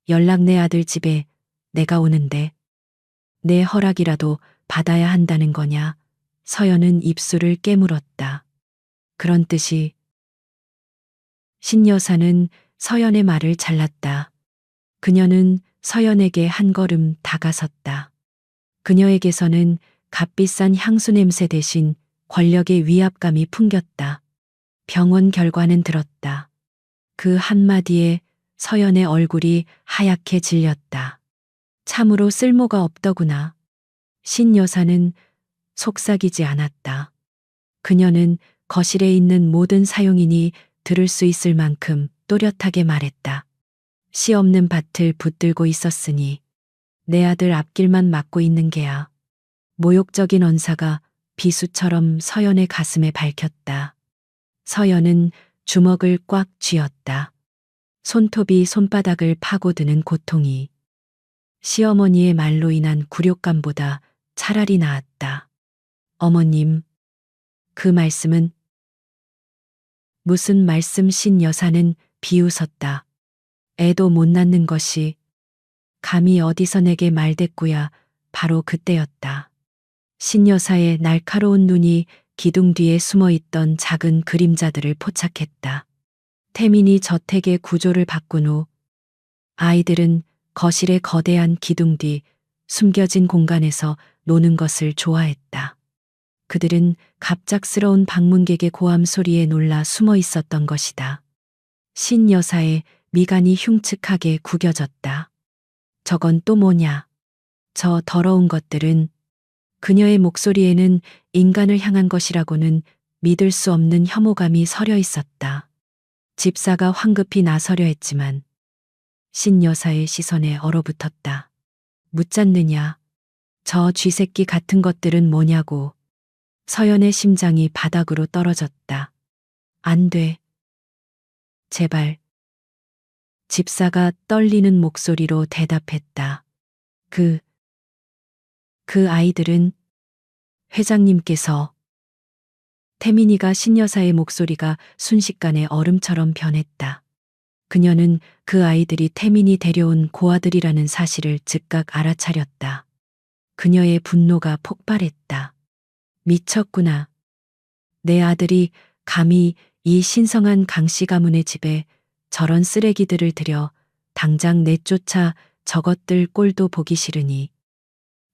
연락 내 아들 집에 내가 오는데 내 허락이라도 받아야 한다는 거냐? 서연은 입술을 깨물었다. 그런 뜻이. 신 여사는 서연의 말을 잘랐다. 그녀는 서연에게 한 걸음 다가섰다. 그녀에게서는 값비싼 향수 냄새 대신 권력의 위압감이 풍겼다. 병원 결과는 들었다. 그 한마디에 서연의 얼굴이 하얗게 질렸다. 참으로 쓸모가 없더구나. 신 여사는 속삭이지 않았다. 그녀는 거실에 있는 모든 사용인이 들을 수 있을 만큼 또렷하게 말했다. 씨 없는 밭을 붙들고 있었으니 내 아들 앞길만 막고 있는 게야. 모욕적인 언사가 비수처럼 서연의 가슴에 밝혔다. 서연은 주먹을 꽉 쥐었다. 손톱이 손바닥을 파고드는 고통이 시어머니의 말로 인한 굴욕감보다 차라리 나았다. 어머님, 그 말씀은 무슨 말씀? 신 여사는 비웃었다. 애도 못 낳는 것이 감히 어디서 내게 말대꾸야. 바로 그때였다. 신 여사의 날카로운 눈이 기둥 뒤에 숨어 있던 작은 그림자들을 포착했다. 태민이 저택의 구조를 바꾼 후 아이들은 거실의 거대한 기둥 뒤 숨겨진 공간에서 노는 것을 좋아했다. 그들은 갑작스러운 방문객의 고함 소리에 놀라 숨어 있었던 것이다. 신 여사의 미간이 흉측하게 구겨졌다. 저건 또 뭐냐? 저 더러운 것들은. 그녀의 목소리에는 인간을 향한 것이라고는 믿을 수 없는 혐오감이 서려 있었다. 집사가 황급히 나서려 했지만 신 여사의 시선에 얼어붙었다. 묻잖느냐? 저 쥐새끼 같은 것들은 뭐냐고. 서연의 심장이 바닥으로 떨어졌다. 안 돼. 제발. 집사가 떨리는 목소리로 대답했다. 그 아이들은 회장님께서. 태민이가 신여사의 목소리가 순식간에 얼음처럼 변했다. 그녀는 그 아이들이 태민이 데려온 고아들이라는 사실을 즉각 알아차렸다. 그녀의 분노가 폭발했다. 미쳤구나. 내 아들이 감히 이 신성한 강씨 가문의 집에 저런 쓰레기들을 들여 당장 내쫓아 저것들 꼴도 보기 싫으니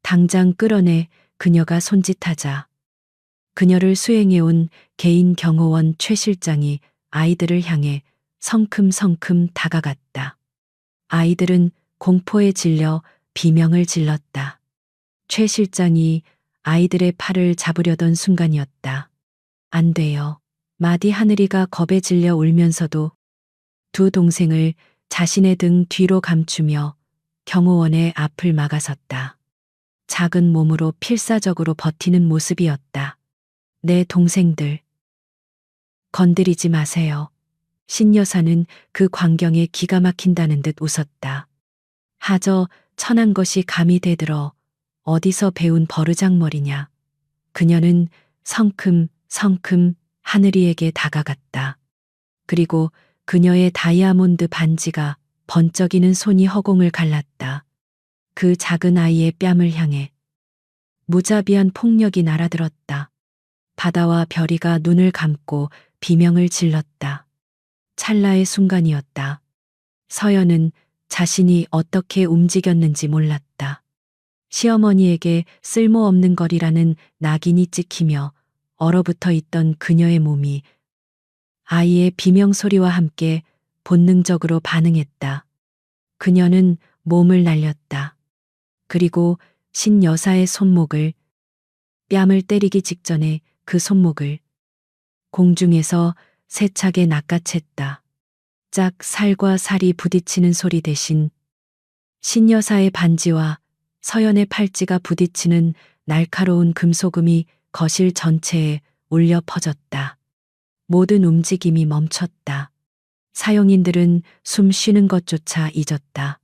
당장 끌어내. 그녀가 손짓하자 그녀를 수행해온 개인 경호원 최 실장이 아이들을 향해 성큼성큼 다가갔다. 아이들은 공포에 질려 비명을 질렀다. 최 실장이 아이들의 팔을 잡으려던 순간이었다. 안 돼요. 마디 하늘이가 겁에 질려 울면서도 두 동생을 자신의 등 뒤로 감추며 경호원의 앞을 막아섰다. 작은 몸으로 필사적으로 버티는 모습이었다. 내 동생들. 건드리지 마세요. 신 여사는 그 광경에 기가 막힌다는 듯 웃었다. 하저 천한 것이 감히 대들어 어디서 배운 버르장머리냐. 그녀는 성큼 하늘이에게 다가갔다. 그리고 그녀의 다이아몬드 반지가 번쩍이는 손이 허공을 갈랐다. 그 작은 아이의 뺨을 향해 무자비한 폭력이 날아들었다. 바다와 별이가 눈을 감고 비명을 질렀다. 찰나의 순간이었다. 서연은 자신이 어떻게 움직였는지 몰랐다. 시어머니에게 쓸모없는 거리라는 낙인이 찍히며 얼어붙어 있던 그녀의 몸이 아이의 비명소리와 함께 본능적으로 반응했다. 그녀는 몸을 날렸다. 그리고 신 여사의 손목을, 뺨을 때리기 직전에 그 손목을 공중에서 세차게 낚아챘다. 짝 살과 살이 부딪히는 소리 대신 신 여사의 반지와 서연의 팔찌가 부딪히는 날카로운 금소금이 거실 전체에 울려 퍼졌다. 모든 움직임이 멈췄다. 사용인들은 숨 쉬는 것조차 잊었다.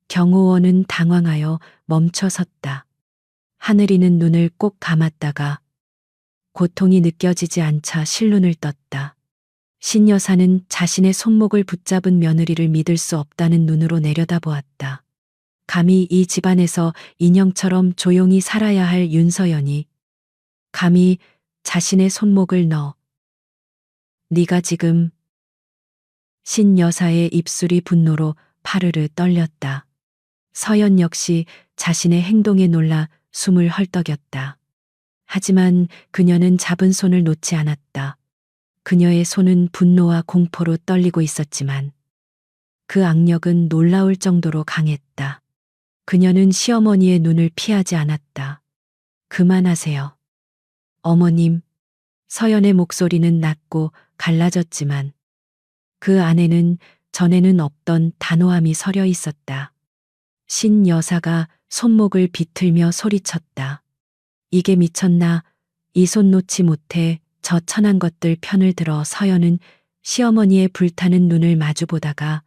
경호원은 당황하여 멈춰 섰다. 하늘이는 눈을 꼭 감았다가 고통이 느껴지지 않자 실눈을 떴다. 신 여사는 자신의 손목을 붙잡은 며느리를 믿을 수 없다는 눈으로 내려다보았다. 감히 이 집안에서 인형처럼 조용히 살아야 할 윤서연이 감히 자신의 손목을 넣어. 네가 지금. 신 여사의 입술이 분노로 파르르 떨렸다. 서연 역시 자신의 행동에 놀라 숨을 헐떡였다. 하지만 그녀는 잡은 손을 놓지 않았다. 그녀의 손은 분노와 공포로 떨리고 있었지만 그 악력은 놀라울 정도로 강했다. 그녀는 시어머니의 눈을 피하지 않았다. 그만하세요. 어머님. 서연의 목소리는 낮고 갈라졌지만 그 안에는 전에는 없던 단호함이 서려 있었다. 신 여사가 손목을 비틀며 소리쳤다. 이게 미쳤나? 이 손 놓지 못해 저 천한 것들 편을 들어. 서연은 시어머니의 불타는 눈을 마주보다가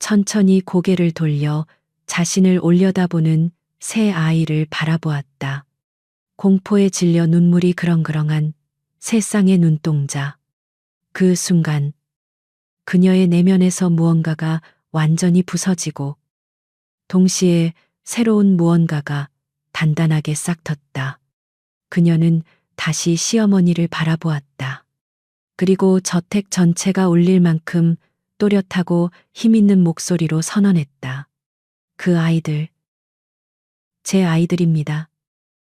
천천히 고개를 돌려 자신을 올려다보는 새 아이를 바라보았다. 공포에 질려 눈물이 그렁그렁한 새 쌍의 눈동자. 그 순간 그녀의 내면에서 무언가가 완전히 부서지고 동시에 새로운 무언가가 단단하게 싹텄다. 그녀는 다시 시어머니를 바라보았다. 그리고 저택 전체가 울릴 만큼 또렷하고 힘있는 목소리로 선언했다. 그 아이들. 제 아이들입니다.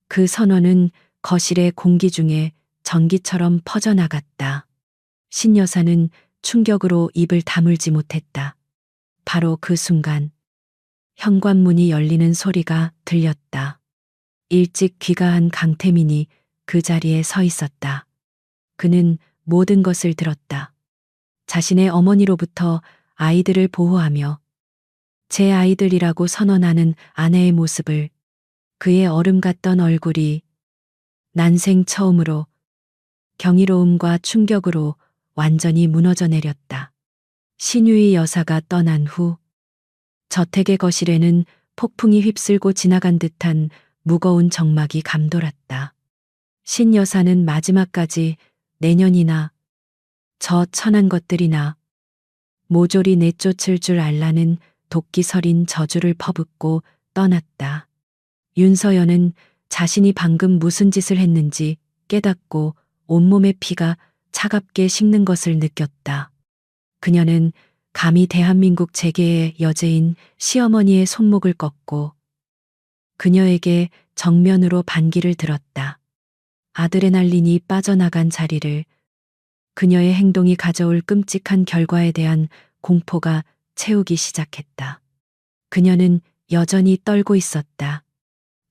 그 선언은 거실의 공기 중에 전기처럼 퍼져나갔다. 신 여사는 충격으로 입을 다물지 못했다. 바로 그 순간 현관문이 열리는 소리가 들렸다. 일찍 귀가한 강태민이 그 자리에 서 있었다. 그는 모든 것을 들었다. 자신의 어머니로부터 아이들을 보호하며 제 아이들이라고 선언하는 아내의 모습을, 그의 얼음 같던 얼굴이 난생 처음으로 경이로움과 충격으로 완전히 무너져 내렸다. 신유희 여사가 떠난 후 저택의 거실에는 폭풍이 휩쓸고 지나간 듯한 무거운 정막이 감돌았다. 신 여사는 마지막까지 내년이나 저 천한 것들이나 모조리 내쫓을 줄 알라는 도끼 서린 저주를 퍼붓고 떠났다. 윤서연은 자신이 방금 무슨 짓을 했는지 깨닫고 온몸의 피가 차갑게 식는 것을 느꼈다. 그녀는 감히 대한민국 재계의 여제인 시어머니의 손목을 꺾고 그녀에게 정면으로 반기를 들었다. 아드레날린이 빠져나간 자리를, 그녀의 행동이 가져올 끔찍한 결과에 대한 공포가 채우기 시작했다. 그녀는 여전히 떨고 있었다.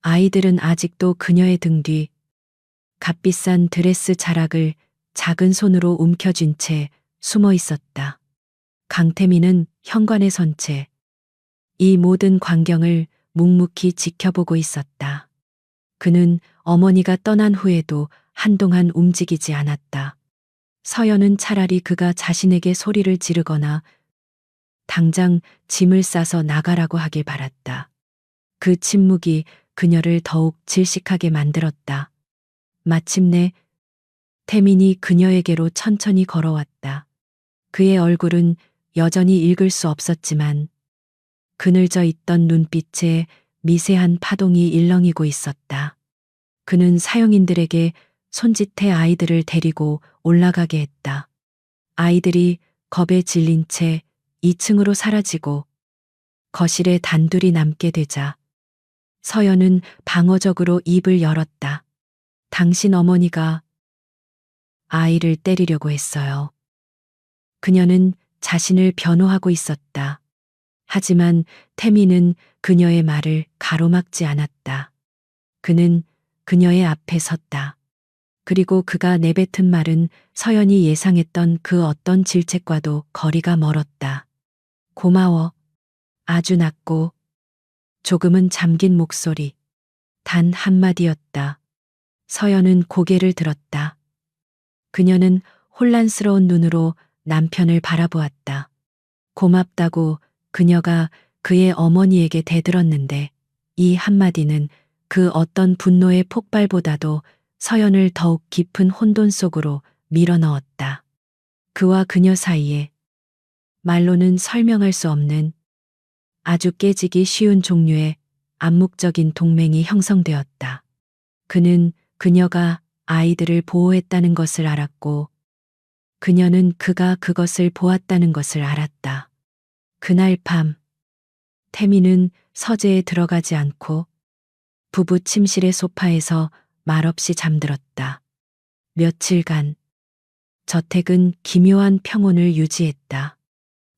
아이들은 아직도 그녀의 등 뒤 값비싼 드레스 자락을 작은 손으로 움켜쥔 채 숨어 있었다. 강태민은 현관에 선 채 이 모든 광경을 묵묵히 지켜보고 있었다. 그는 어머니가 떠난 후에도 한동안 움직이지 않았다. 서연은 차라리 그가 자신에게 소리를 지르거나 당장 짐을 싸서 나가라고 하길 바랐다. 그 침묵이 그녀를 더욱 질식하게 만들었다. 마침내 태민이 그녀에게로 천천히 걸어왔다. 그의 얼굴은 여전히 읽을 수 없었지만 그늘져 있던 눈빛에 미세한 파동이 일렁이고 있었다. 그는 사용인들에게 손짓해 아이들을 데리고 올라가게 했다. 아이들이 겁에 질린 채 2층으로 사라지고 거실에 단둘이 남게 되자 서연은 방어적으로 입을 열었다. 당신 어머니가 아이를 때리려고 했어요. 그녀는 자신을 변호하고 있었다. 하지만 태미는 그녀의 말을 가로막지 않았다. 그는 그녀의 앞에 섰다. 그리고 그가 내뱉은 말은 서연이 예상했던 그 어떤 질책과도 거리가 멀었다. 고마워. 아주 낮고 조금은 잠긴 목소리. 단 한마디였다. 서연은 고개를 들었다. 그녀는 혼란스러운 눈으로 남편을 바라보았다. 고맙다고 그녀가 그의 어머니에게 대들었는데 이 한마디는 그 어떤 분노의 폭발보다도 서연을 더욱 깊은 혼돈 속으로 밀어넣었다. 그와 그녀 사이에 말로는 설명할 수 없는 아주 깨지기 쉬운 종류의 암묵적인 동맹이 형성되었다. 그는 그녀가 아이들을 보호했다는 것을 알았고 그녀는 그가 그것을 보았다는 것을 알았다. 그날 밤 태미는 서재에 들어가지 않고 부부 침실의 소파에서 말없이 잠들었다. 며칠간 저택은 기묘한 평온을 유지했다.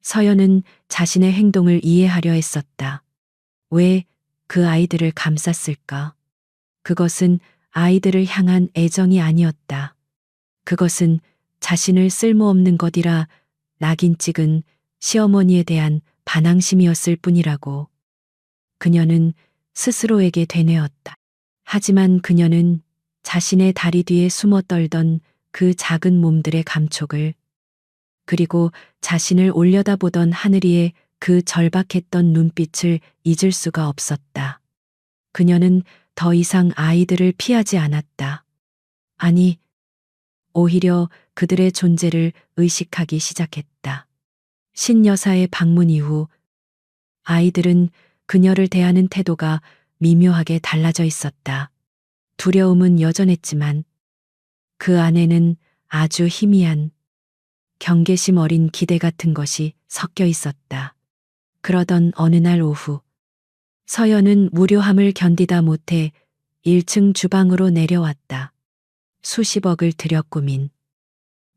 서연은 자신의 행동을 이해하려 했었다. 왜 그 아이들을 감쌌을까? 그것은 아이들을 향한 애정이 아니었다. 그것은 자신을 쓸모없는 것이라 낙인 찍은 시어머니에 대한 반항심이었을 뿐이라고 그녀는 스스로에게 되뇌었다. 하지만 그녀는 자신의 다리 뒤에 숨어 떨던 그 작은 몸들의 감촉을 그리고 자신을 올려다보던 하늘이의 그 절박했던 눈빛을 잊을 수가 없었다. 그녀는 더 이상 아이들을 피하지 않았다. 아니, 오히려 그들의 존재를 의식하기 시작했다. 신여사의 방문 이후 아이들은 그녀를 대하는 태도가 미묘하게 달라져 있었다. 두려움은 여전했지만 그 안에는 아주 희미한 경계심 어린 기대 같은 것이 섞여 있었다. 그러던 어느 날 오후 서연은 무료함을 견디다 못해 1층 주방으로 내려왔다. 수십억을 들여 꾸민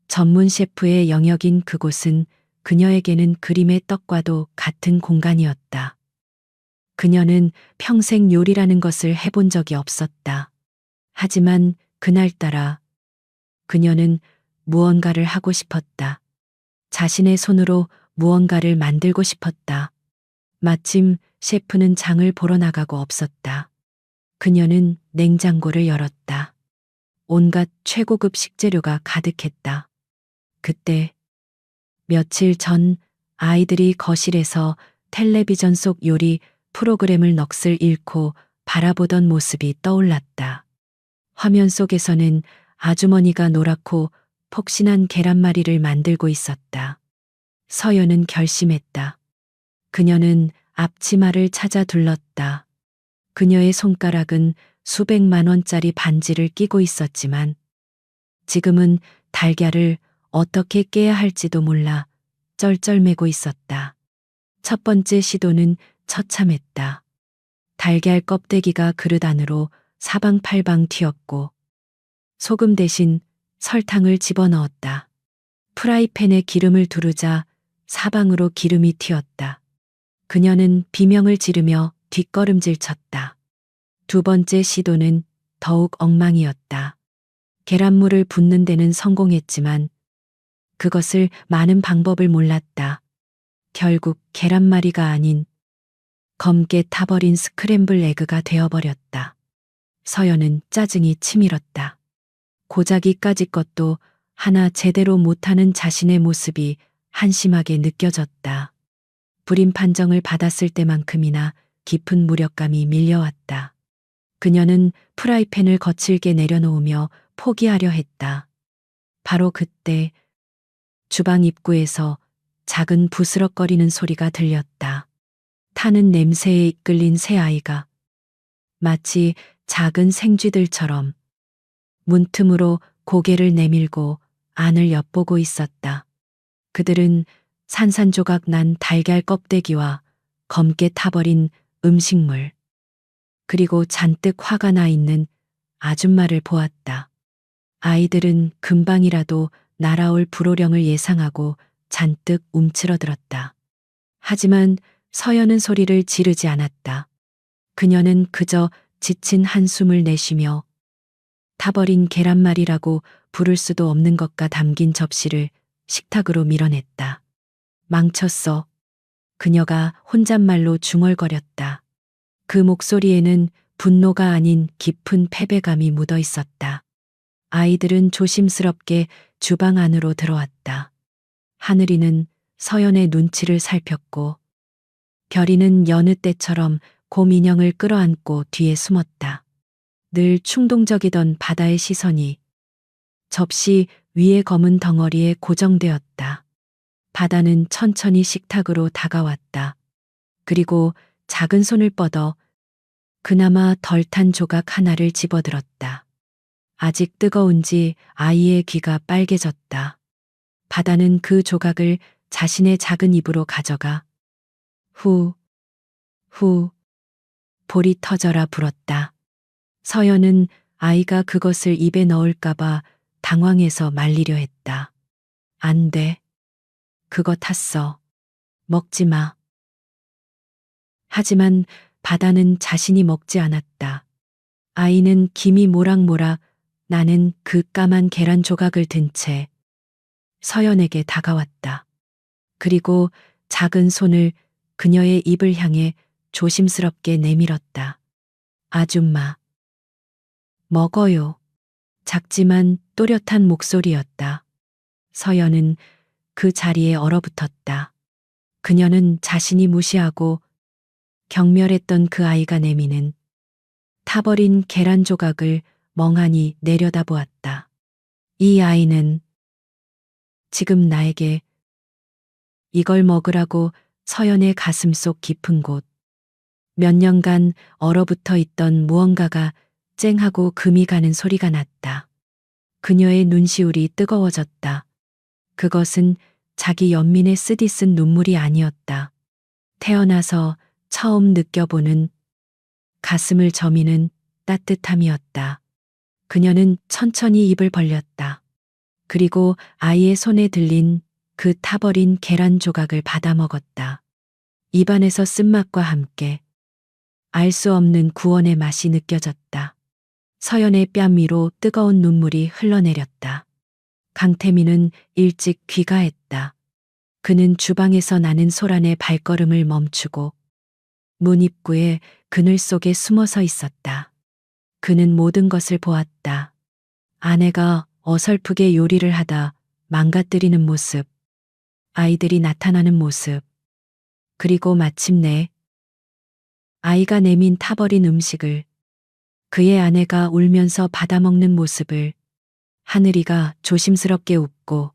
전문 셰프의 영역인 그곳은 그녀에게는 그림의 떡과도 같은 공간이었다. 그녀는 평생 요리라는 것을 해본 적이 없었다. 하지만 그날따라 그녀는 무언가를 하고 싶었다. 자신의 손으로 무언가를 만들고 싶었다. 마침 셰프는 장을 보러 나가고 없었다. 그녀는 냉장고를 열었다. 온갖 최고급 식재료가 가득했다. 그때 며칠 전 아이들이 거실에서 텔레비전 속 요리 프로그램을 넋을 잃고 바라보던 모습이 떠올랐다. 화면 속에서는 아주머니가 노랗고 폭신한 계란말이를 만들고 있었다. 서연은 결심했다. 그녀는 앞치마를 찾아 둘렀다. 그녀의 손가락은 수백만 원짜리 반지를 끼고 있었지만 지금은 달걀을 어떻게 깨야 할지도 몰라 쩔쩔매고 있었다. 첫 번째 시도는 처참했다. 달걀 껍데기가 그릇 안으로 사방팔방 튀었고 소금 대신 설탕을 집어넣었다. 프라이팬에 기름을 두르자 사방으로 기름이 튀었다. 그녀는 비명을 지르며 뒷걸음질 쳤다. 두 번째 시도는 더욱 엉망이었다. 계란물을 붓는 데는 성공했지만 그것을 많은 방법을 몰랐다. 결국 계란말이가 아닌 검게 타버린 스크램블 에그가 되어버렸다. 서연은 짜증이 치밀었다. 고작 이까짓 것도 하나 제대로 못하는 자신의 모습이 한심하게 느껴졌다. 불임 판정을 받았을 때만큼이나 깊은 무력감이 밀려왔다. 그녀는 프라이팬을 거칠게 내려놓으며 포기하려 했다. 바로 그때 주방 입구에서 작은 부스럭거리는 소리가 들렸다. 타는 냄새에 이끌린 새 아이가 마치 작은 생쥐들처럼 문틈으로 고개를 내밀고 안을 엿보고 있었다. 그들은 산산조각 난 달걀 껍데기와 검게 타버린 음식물, 그리고 잔뜩 화가 나 있는 아줌마를 보았다. 아이들은 금방이라도 날아올 불호령을 예상하고 잔뜩 움츠러들었다. 하지만 서연은 소리를 지르지 않았다. 그녀는 그저 지친 한숨을 내쉬며 타버린 계란말이라고 부를 수도 없는 것과 담긴 접시를 식탁으로 밀어냈다. 망쳤어. 그녀가 혼잣말로 중얼거렸다. 그 목소리에는 분노가 아닌 깊은 패배감이 묻어 있었다. 아이들은 조심스럽게 주방 안으로 들어왔다. 하늘이는 서연의 눈치를 살폈고 별이는 여느 때처럼 곰 인형을 끌어안고 뒤에 숨었다. 늘 충동적이던 바다의 시선이 접시 위의 검은 덩어리에 고정되었다. 바다는 천천히 식탁으로 다가왔다. 그리고 작은 손을 뻗어 그나마 덜 탄 조각 하나를 집어들었다. 아직 뜨거운지 아이의 귀가 빨개졌다. 바다는 그 조각을 자신의 작은 입으로 가져가 후, 후, 볼이 터져라 불었다. 서연은 아이가 그것을 입에 넣을까봐 당황해서 말리려 했다. 안 돼. 그거 탔어. 먹지 마. 하지만 바다는 자신이 먹지 않았다. 아이는 김이 모락모락 나는 그 까만 계란 조각을 든 채 서연에게 다가왔다. 그리고 작은 손을 그녀의 입을 향해 조심스럽게 내밀었다. 아줌마. 먹어요. 작지만 또렷한 목소리였다. 서연은 그 자리에 얼어붙었다. 그녀는 자신이 무시하고 경멸했던 그 아이가 내미는 타버린 계란 조각을 멍하니 내려다보았다. 이 아이는 지금 나에게 이걸 먹으라고. 서연의 가슴속 깊은 곳. 몇 년간 얼어붙어 있던 무언가가 쨍하고 금이 가는 소리가 났다. 그녀의 눈시울이 뜨거워졌다. 그것은 자기 연민에 쓰디쓴 눈물이 아니었다. 태어나서 처음 느껴보는 가슴을 저미는 따뜻함이었다. 그녀는 천천히 입을 벌렸다. 그리고 아이의 손에 들린 그 타버린 계란 조각을 받아 먹었다. 입안에서 쓴맛과 함께 알 수 없는 구원의 맛이 느껴졌다. 서연의 뺨 위로 뜨거운 눈물이 흘러내렸다. 강태민은 일찍 귀가했다. 그는 주방에서 나는 소란의 발걸음을 멈추고 문 입구에 그늘 속에 숨어서 있었다. 그는 모든 것을 보았다. 아내가 어설프게 요리를 하다 망가뜨리는 모습, 아이들이 나타나는 모습, 그리고 마침내 아이가 내민 타버린 음식을 그의 아내가 울면서 받아먹는 모습을 하늘이가 조심스럽게 웃고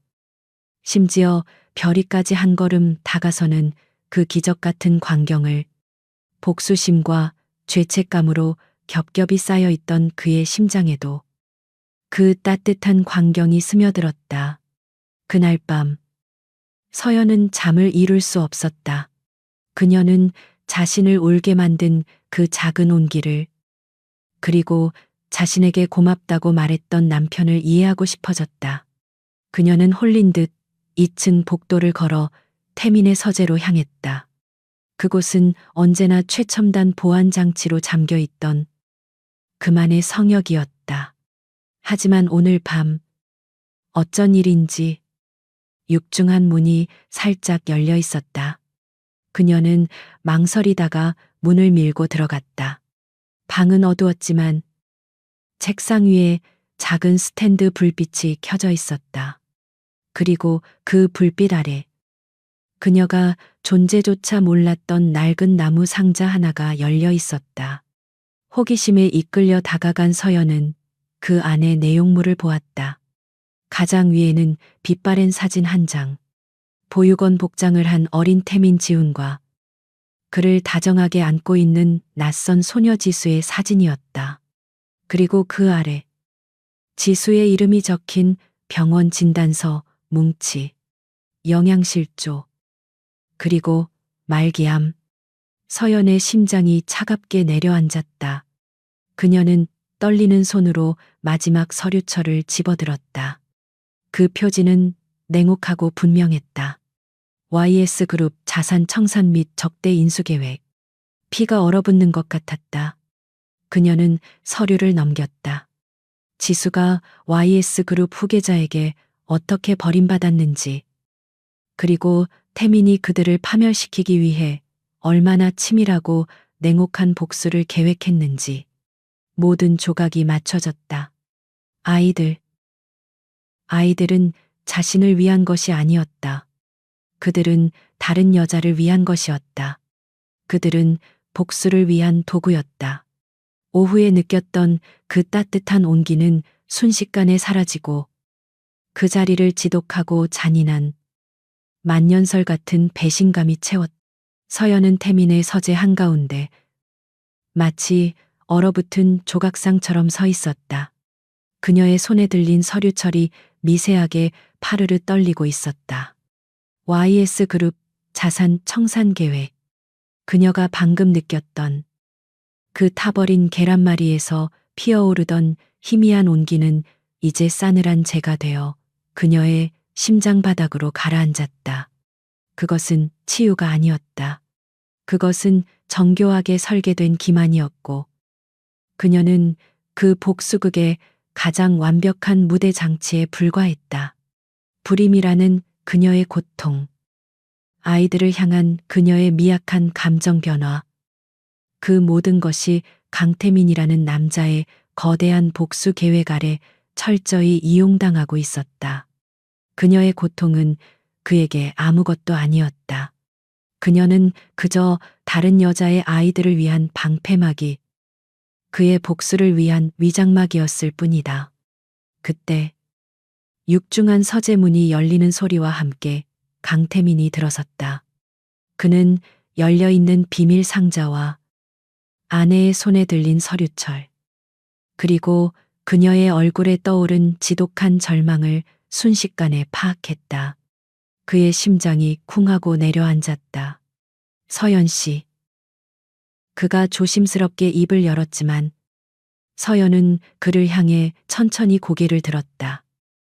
심지어 별이까지 한 걸음 다가서는 그 기적 같은 광경을 복수심과 죄책감으로 겹겹이 쌓여 있던 그의 심장에도 그 따뜻한 광경이 스며들었다. 그날 밤 서연은 잠을 이룰 수 없었다. 그녀는 자신을 울게 만든 그 작은 온기를 그리고 자신에게 고맙다고 말했던 남편을 이해하고 싶어졌다. 그녀는 홀린 듯 2층 복도를 걸어 태민의 서재로 향했다. 그곳은 언제나 최첨단 보안 장치로 잠겨 있던 그만의 성역이었다. 하지만 오늘 밤 어쩐 일인지 육중한 문이 살짝 열려 있었다. 그녀는 망설이다가 문을 밀고 들어갔다. 방은 어두웠지만 책상 위에 작은 스탠드 불빛이 켜져 있었다. 그리고 그 불빛 아래 그녀가 존재조차 몰랐던 낡은 나무 상자 하나가 열려 있었다. 호기심에 이끌려 다가간 서연은 그 안의 내용물을 보았다. 가장 위에는 빛바랜 사진 한 장, 보육원 복장을 한 어린 태민 지훈과 그를 다정하게 안고 있는 낯선 소녀 지수의 사진이었다. 그리고 그 아래 지수의 이름이 적힌 병원 진단서, 뭉치, 영양실조, 그리고 말기암. 서연의 심장이 차갑게 내려앉았다. 그녀는 떨리는 손으로 마지막 서류철을 집어들었다. 그 표지는 냉혹하고 분명했다. YS그룹 자산 청산 및 적대 인수 계획. 피가 얼어붙는 것 같았다. 그녀는 서류를 넘겼다. 지수가 YS그룹 후계자에게 어떻게 버림받았는지, 그리고 태민이 그들을 파멸시키기 위해 얼마나 치밀하고 냉혹한 복수를 계획했는지 모든 조각이 맞춰졌다. 아이들은 자신을 위한 것이 아니었다. 그들은 다른 여자를 위한 것이었다. 그들은 복수를 위한 도구였다. 오후에 느꼈던 그 따뜻한 온기는 순식간에 사라지고 그 자리를 지독하고 잔인한 만년설 같은 배신감이 채웠다. 서연은 태민의 서재 한가운데 마치 얼어붙은 조각상처럼 서 있었다. 그녀의 손에 들린 서류철이 미세하게 파르르 떨리고 있었다. YS그룹 자산 청산 계획. 그녀가 방금 느꼈던 그 타버린 계란말이에서 피어오르던 희미한 온기는 이제 싸늘한 재가 되어 그녀의 심장 바닥으로 가라앉았다. 그것은 치유가 아니었다. 그것은 정교하게 설계된 기만이었고, 그녀는 그 복수극의 가장 완벽한 무대 장치에 불과했다. 불임이라는 그녀의 고통, 아이들을 향한 그녀의 미약한 감정 변화, 그 모든 것이 강태민이라는 남자의 거대한 복수 계획 아래 철저히 이용당하고 있었다. 그녀의 고통은 그에게 아무것도 아니었다. 그녀는 그저 다른 여자의 아이들을 위한 방패막이, 그의 복수를 위한 위장막이었을 뿐이다. 그때 육중한 서재 문이 열리는 소리와 함께 강태민이 들어섰다. 그는 열려있는 비밀 상자와 아내의 손에 들린 서류철, 그리고 그녀의 얼굴에 떠오른 지독한 절망을 순식간에 파악했다. 그의 심장이 쿵하고 내려앉았다. 서연 씨. 그가 조심스럽게 입을 열었지만 서연은 그를 향해 천천히 고개를 들었다.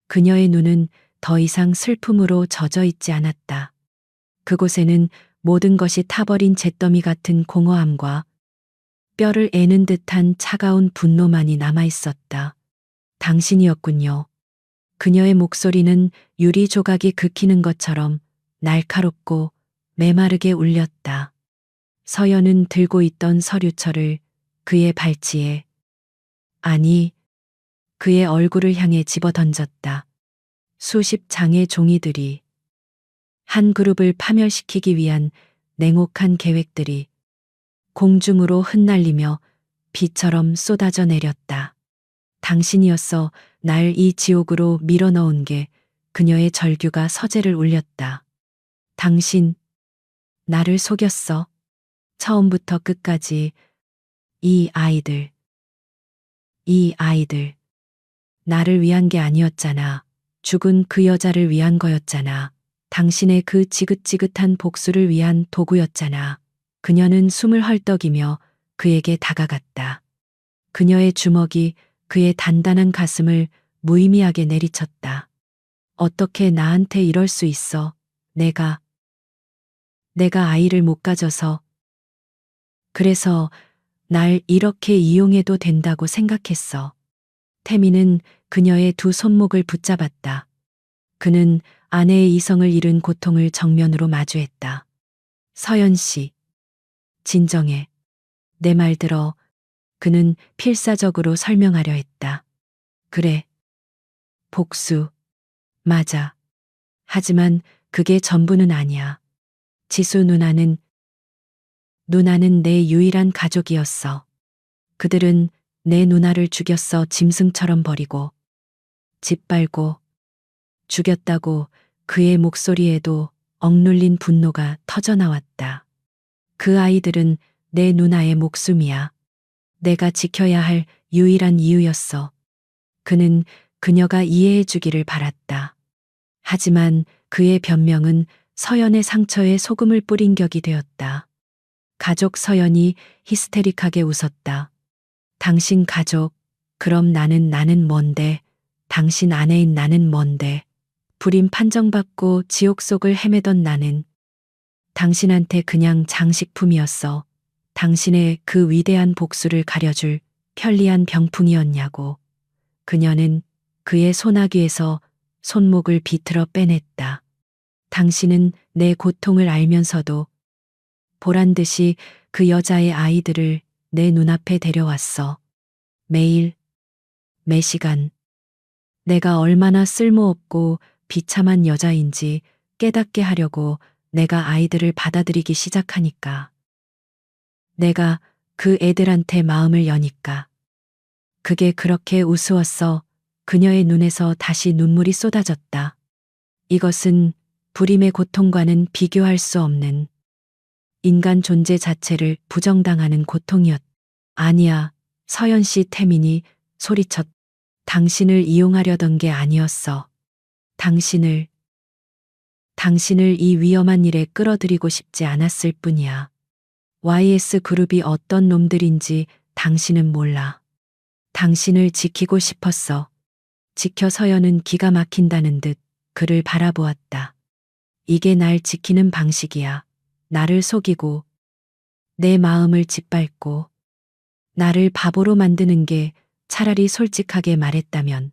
그녀의 눈은 더 이상 슬픔으로 젖어 있지 않았다. 그곳에는 모든 것이 타버린 잿더미 같은 공허함과 뼈를 애는 듯한 차가운 분노만이 남아 있었다. 당신이었군요. 그녀의 목소리는 유리 조각이 긁히는 것처럼 날카롭고 메마르게 울렸다. 서연은 들고 있던 서류철을 그의 발치에, 아니, 그의 얼굴을 향해 집어 던졌다. 수십 장의 종이들이, 한 그룹을 파멸시키기 위한 냉혹한 계획들이 공중으로 흩날리며 비처럼 쏟아져 내렸다. 당신이었어 날 이 지옥으로 밀어넣은 게. 그녀의 절규가 서재를 울렸다. 당신, 나를 속였어. 처음부터 끝까지. 이 아이들, 나를 위한 게 아니었잖아. 죽은 그 여자를 위한 거였잖아. 당신의 그 지긋지긋한 복수를 위한 도구였잖아. 그녀는 숨을 헐떡이며 그에게 다가갔다. 그녀의 주먹이 그의 단단한 가슴을 무의미하게 내리쳤다. 어떻게 나한테 이럴 수 있어? 내가 아이를 못 가져서. 그래서 날 이렇게 이용해도 된다고 생각했어. 태민은 그녀의 두 손목을 붙잡았다. 그는 아내의 이성을 잃은 고통을 정면으로 마주했다. 서연 씨, 진정해. 내 말 들어. 그는 필사적으로 설명하려 했다. 그래. 복수. 맞아. 하지만 그게 전부는 아니야. 지수 누나는 내 유일한 가족이었어. 그들은 내 누나를 죽였어. 짐승처럼 버리고, 짓밟고, 죽였다고. 그의 목소리에도 억눌린 분노가 터져나왔다. 그 아이들은 내 누나의 목숨이야. 내가 지켜야 할 유일한 이유였어. 그는 그녀가 이해해 주기를 바랐다. 하지만 그의 변명은 서연의 상처에 소금을 뿌린 격이 되었다. 가족. 서연이 히스테릭하게 웃었다. 당신 가족, 그럼 나는 뭔데? 당신 아내인 나는 뭔데? 불임 판정받고 지옥 속을 헤매던 나는 당신한테 그냥 장식품이었어. 당신의 그 위대한 복수를 가려줄 편리한 병풍이었냐고. 그녀는 그의 소나귀에서 손목을 비틀어 빼냈다. 당신은 내 고통을 알면서도 보란 듯이 그 여자의 아이들을 내 눈앞에 데려왔어. 매일, 매시간. 내가 얼마나 쓸모없고 비참한 여자인지 깨닫게 하려고 내가 아이들을 받아들이기 시작하니까. 내가 그 애들한테 마음을 여니까. 그게 그렇게 우스웠어. 그녀의 눈에서 다시 눈물이 쏟아졌다. 이것은 불임의 고통과는 비교할 수 없는 인간 존재 자체를 부정당하는 고통이었다. 아니야, 서연 씨 태민이 소리쳤. 당신을 이용하려던 게 아니었어. 당신을 이 위험한 일에 끌어들이고 싶지 않았을 뿐이야. YS 그룹이 어떤 놈들인지 당신은 몰라. 당신을 지키고 싶었어. 지켜. 서연은 기가 막힌다는 듯 그를 바라보았다. 이게 날 지키는 방식이야. 나를 속이고 내 마음을 짓밟고 나를 바보로 만드는 게 차라리 솔직하게 말했다면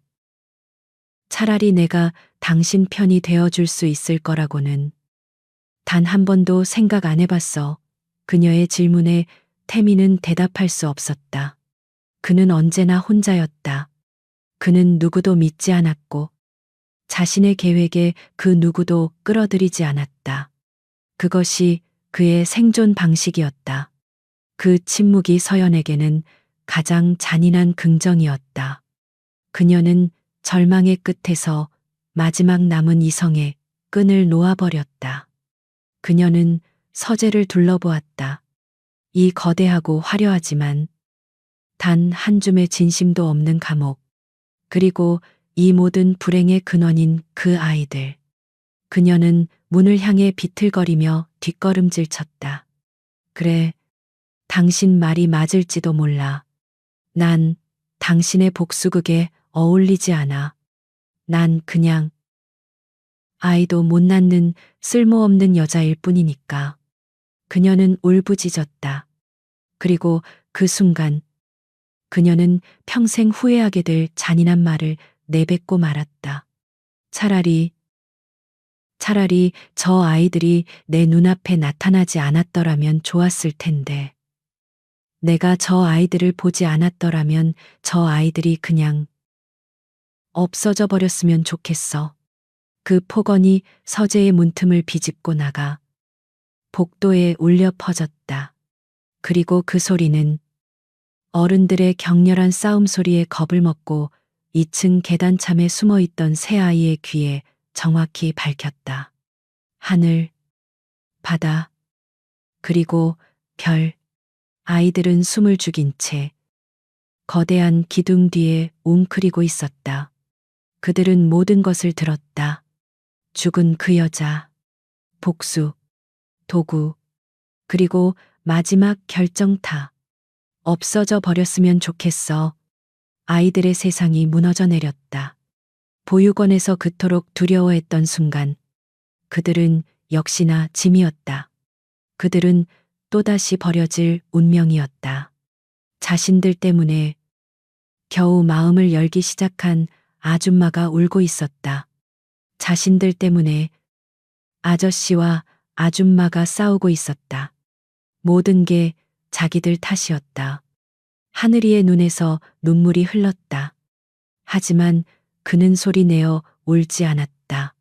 차라리 내가 당신 편이 되어줄 수 있을 거라고는 단 한 번도 생각 안 해봤어. 그녀의 질문에 태미는 대답할 수 없었다. 그는 언제나 혼자였다. 그는 누구도 믿지 않았고 자신의 계획에 그 누구도 끌어들이지 않았다. 그것이 그의 생존 방식이었다. 그 침묵이 서연에게는 가장 잔인한 긍정이었다. 그녀는 절망의 끝에서 마지막 남은 이성의 끈을 놓아버렸다. 그녀는 서재를 둘러보았다. 이 거대하고 화려하지만 단 한 줌의 진심도 없는 감옥. 그리고 이 모든 불행의 근원인 그 아이들. 그녀는 문을 향해 비틀거리며 뒷걸음질 쳤다. 그래, 당신 말이 맞을지도 몰라. 난 당신의 복수극에 어울리지 않아. 난 그냥 아이도 못 낳는 쓸모없는 여자일 뿐이니까. 그녀는 울부짖었다. 그리고 그 순간 그녀는 평생 후회하게 될 잔인한 말을 내뱉고 말았다. 차라리 저 아이들이 내 눈앞에 나타나지 않았더라면 좋았을 텐데. 내가 저 아이들을 보지 않았더라면 저 아이들이 그냥 없어져 버렸으면 좋겠어. 그 폭언이 서재의 문틈을 비집고 나가 복도에 울려 퍼졌다. 그리고 그 소리는 어른들의 격렬한 싸움 소리에 겁을 먹고 2층 계단참에 숨어있던 새 아이의 귀에 정확히 밝혔다. 하늘, 바다, 그리고 별. 아이들은 숨을 죽인 채 거대한 기둥 뒤에 웅크리고 있었다. 그들은 모든 것을 들었다. 죽은 그 여자, 복수, 도구, 그리고 마지막 결정타. 없어져 버렸으면 좋겠어. 아이들의 세상이 무너져 내렸다. 보육원에서 그토록 두려워했던 순간 그들은 역시나 짐이었다. 그들은 또다시 버려질 운명이었다. 자신들 때문에 겨우 마음을 열기 시작한 아줌마가 울고 있었다. 자신들 때문에 아저씨와 아줌마가 싸우고 있었다. 모든 게 자기들 탓이었다. 하늘이의 눈에서 눈물이 흘렀다. 하지만 그는 소리내어 울지 않았다.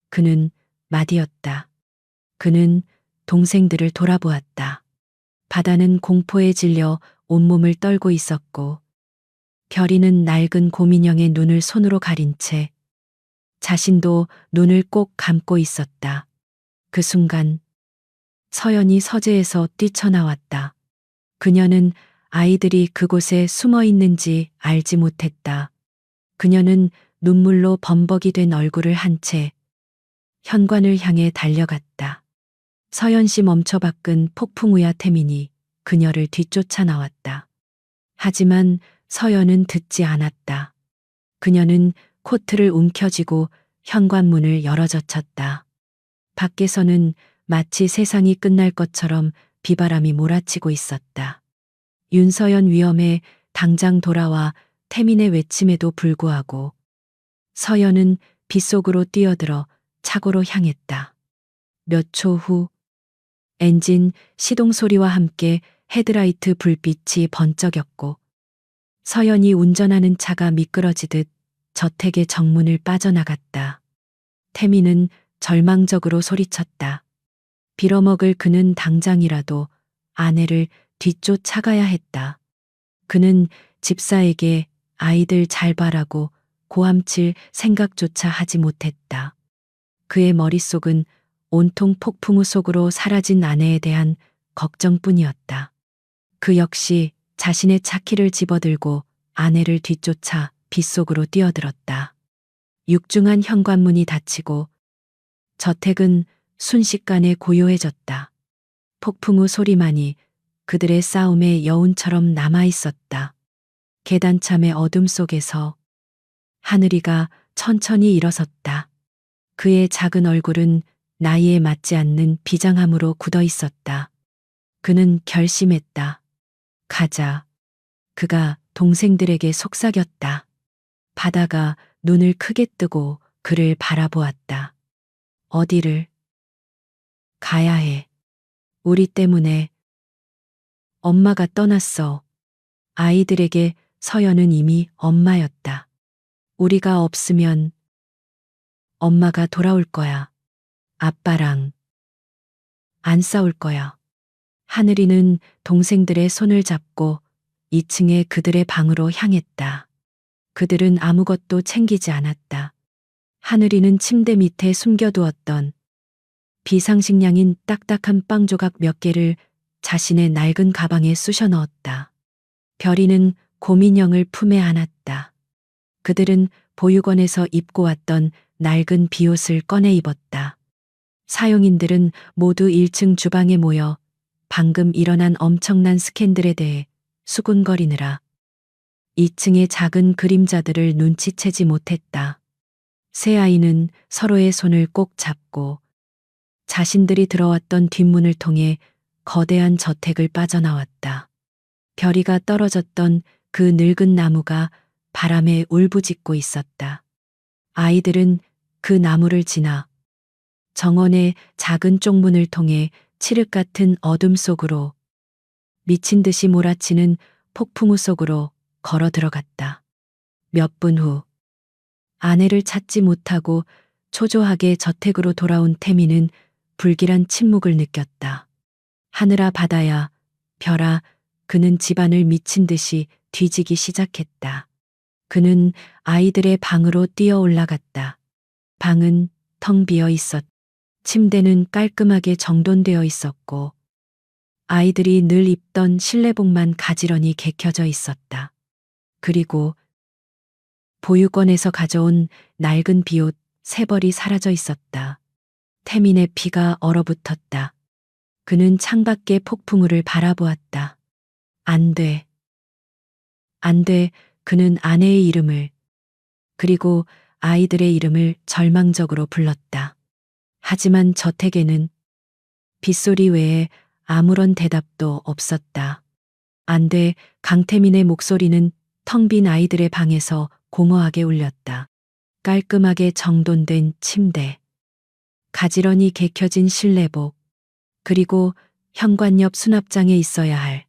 그는 마디였다. 그는 동생들을 돌아보았다. 바다는 공포에 질려 온몸을 떨고 있었고 별이는 낡은 곰인형의 눈을 손으로 가린 채 자신도 눈을 꼭 감고 있었다. 그 순간 서연이 서재에서 뛰쳐나왔다. 그녀는 아이들이 그곳에 숨어 있는지 알지 못했다. 그녀는 눈물로 범벅이 된 얼굴을 한 채 현관을 향해 달려갔다. 서연 씨 멈춰 박은 폭풍우야 태민이 그녀를 뒤쫓아 나왔다. 하지만 서연은 듣지 않았다. 그녀는 코트를 움켜쥐고 현관문을 열어젖혔다. 밖에서는 마치 세상이 끝날 것처럼 비바람이 몰아치고 있었다. 윤서연 위험해 당장 돌아와 태민의 외침에도 불구하고 서연은 빗속으로 뛰어들어 차고로 향했다. 몇 초 후 엔진 시동 소리와 함께 헤드라이트 불빛이 번쩍였고 서연이 운전하는 차가 미끄러지듯 저택의 정문을 빠져나갔다. 태민은 절망적으로 소리쳤다. 빌어먹을 그는 당장이라도 아내를 뒤쫓아가야 했다. 그는 집사에게 아이들 잘 봐라고 고함칠 생각조차 하지 못했다. 그의 머릿속은 온통 폭풍우 속으로 사라진 아내에 대한 걱정뿐이었다. 그 역시 자신의 차키를 집어들고 아내를 뒤쫓아 빗속으로 뛰어들었다. 육중한 현관문이 닫히고 저택은 순식간에 고요해졌다. 폭풍우 소리만이 그들의 싸움의 여운처럼 남아있었다. 계단참의 어둠 속에서 하늘이가 천천히 일어섰다. 그의 작은 얼굴은 나이에 맞지 않는 비장함으로 굳어 있었다. 그는 결심했다. 가자. 그가 동생들에게 속삭였다. 바다가 눈을 크게 뜨고 그를 바라보았다. 어디를? 가야 해. 우리 때문에. 엄마가 떠났어. 아이들에게 서연은 이미 엄마였다. 우리가 없으면 엄마가 돌아올 거야. 아빠랑 안 싸울 거야. 하늘이는 동생들의 손을 잡고 2층의 그들의 방으로 향했다. 그들은 아무것도 챙기지 않았다. 하늘이는 침대 밑에 숨겨두었던 비상식량인 딱딱한 빵 조각 몇 개를 자신의 낡은 가방에 쑤셔 넣었다. 별이는 고민형을 품에 안았다. 그들은 보육원에서 입고 왔던 낡은 비옷을 꺼내 입었다. 사용인들은 모두 1층 주방에 모여 방금 일어난 엄청난 스캔들에 대해 수군거리느라 2층의 작은 그림자들을 눈치채지 못했다. 세 아이는 서로의 손을 꼭 잡고 자신들이 들어왔던 뒷문을 통해 거대한 저택을 빠져나왔다. 별이가 떨어졌던 그 늙은 나무가 바람에 울부짖고 있었다. 아이들은 그 나무를 지나 정원의 작은 쪽문을 통해 칠흑 같은 어둠 속으로 미친 듯이 몰아치는 폭풍우 속으로 걸어 들어갔다. 몇 분 후 아내를 찾지 못하고 초조하게 저택으로 돌아온 태민은 불길한 침묵을 느꼈다. 하늘아 바다야, 별아, 그는 집안을 미친 듯이 뒤지기 시작했다. 그는 아이들의 방으로 뛰어 올라갔다. 방은 텅 비어 있었다. 침대는 깔끔하게 정돈되어 있었고 아이들이 늘 입던 실내복만 가지런히 개켜져 있었다. 그리고 보육원에서 가져온 낡은 비옷 3벌이 사라져 있었다. 태민의 피가 얼어붙었다. 그는 창밖의 폭풍우를 바라보았다. 안 돼. 안 돼. 그는 아내의 이름을 그리고 아이들의 이름을 절망적으로 불렀다. 하지만 저택에는 빗소리 외에 아무런 대답도 없었다. 안 돼. 강태민의 목소리는 텅 빈 아이들의 방에서 공허하게 울렸다. 깔끔하게 정돈된 침대, 가지런히 개켜진 실내복, 그리고 현관 옆 수납장에 있어야 할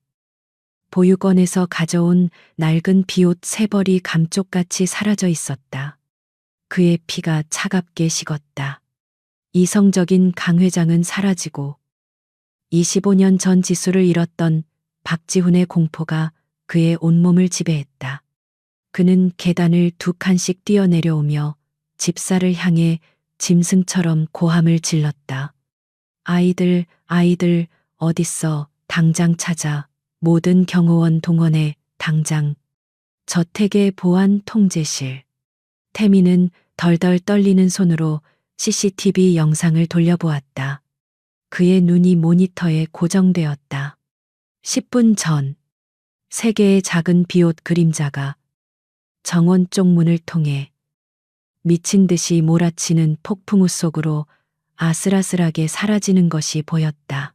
보육원에서 가져온 낡은 비옷 3벌이 감쪽같이 사라져 있었다. 그의 피가 차갑게 식었다. 이성적인 강 회장은 사라지고 25년 전 지수를 잃었던 박지훈의 공포가 그의 온몸을 지배했다. 그는 계단을 2칸씩 뛰어내려오며 집사를 향해 짐승처럼 고함을 질렀다. 아이들, 아이들, 어딨어, 당장 찾아. 모든 경호원 동원해, 당장. 저택의 보안 통제실. 태민은 덜덜 떨리는 손으로 CCTV 영상을 돌려보았다. 그의 눈이 모니터에 고정되었다. 10분 전, 3개의 작은 비옷 그림자가 정원 쪽 문을 통해 미친 듯이 몰아치는 폭풍우 속으로 아슬아슬하게 사라지는 것이 보였다.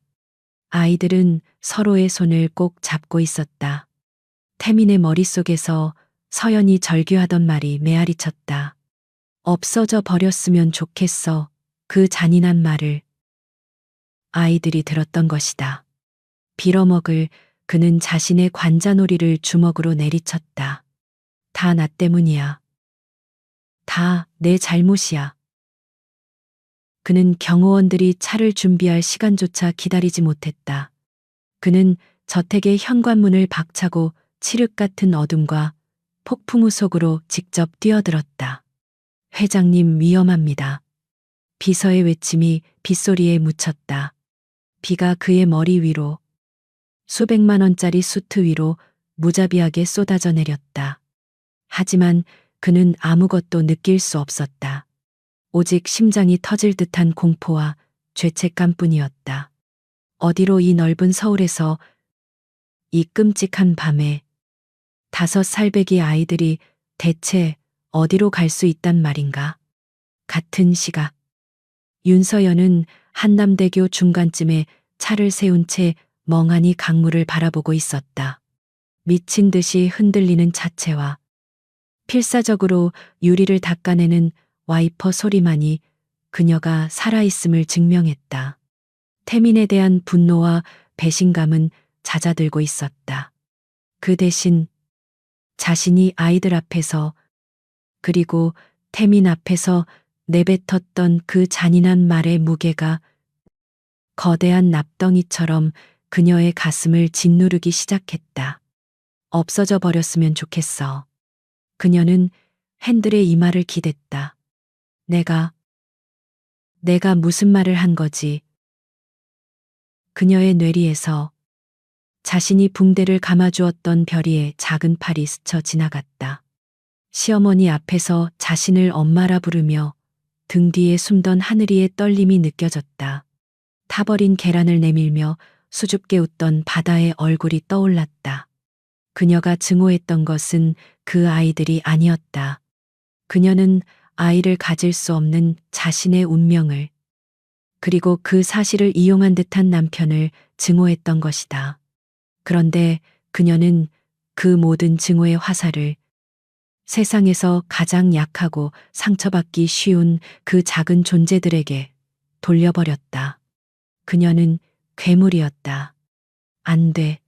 아이들은 서로의 손을 꼭 잡고 있었다. 태민의 머릿속에서 서연이 절규하던 말이 메아리쳤다. 없어져 버렸으면 좋겠어. 그 잔인한 말을 아이들이 들었던 것이다. 빌어먹을 그는 자신의 관자놀이를 주먹으로 내리쳤다. 다 나 때문이야. 다 내 잘못이야. 그는 경호원들이 차를 준비할 시간조차 기다리지 못했다. 그는 저택의 현관문을 박차고 칠흑 같은 어둠과 폭풍우 속으로 직접 뛰어들었다. 회장님 위험합니다. 비서의 외침이 빗소리에 묻혔다. 비가 그의 머리 위로 수백만 원짜리 수트 위로 무자비하게 쏟아져 내렸다. 하지만 그는 아무것도 느낄 수 없었다. 오직 심장이 터질 듯한 공포와 죄책감뿐이었다. 어디로 이 넓은 서울에서 이 끔찍한 밤에 5살배기 아이들이 대체 어디로 갈 수 있단 말인가? 같은 시각 윤서연은 한남대교 중간쯤에 차를 세운 채 멍하니 강물을 바라보고 있었다. 미친 듯이 흔들리는 차체와 필사적으로 유리를 닦아내는 와이퍼 소리만이 그녀가 살아있음을 증명했다. 태민에 대한 분노와 배신감은 잦아들고 있었다. 그 대신 자신이 아이들 앞에서 그리고 태민 앞에서 내뱉었던 그 잔인한 말의 무게가 거대한 납덩이처럼 그녀의 가슴을 짓누르기 시작했다. 없어져 버렸으면 좋겠어. 그녀는 핸들의 이마를 기댔다. 내가 무슨 말을 한 거지? 그녀의 뇌리에서 자신이 붕대를 감아주었던 별이의 작은 팔이 스쳐 지나갔다. 시어머니 앞에서 자신을 엄마라 부르며 등 뒤에 숨던 하늘이의 떨림이 느껴졌다. 타버린 계란을 내밀며 수줍게 웃던 바다의 얼굴이 떠올랐다. 그녀가 증오했던 것은 그 아이들이 아니었다. 그녀는 아이를 가질 수 없는 자신의 운명을 그리고 그 사실을 이용한 듯한 남편을 증오했던 것이다. 그런데 그녀는 그 모든 증오의 화살을 세상에서 가장 약하고 상처받기 쉬운 그 작은 존재들에게 돌려버렸다. 그녀는 괴물이었다. 안 돼.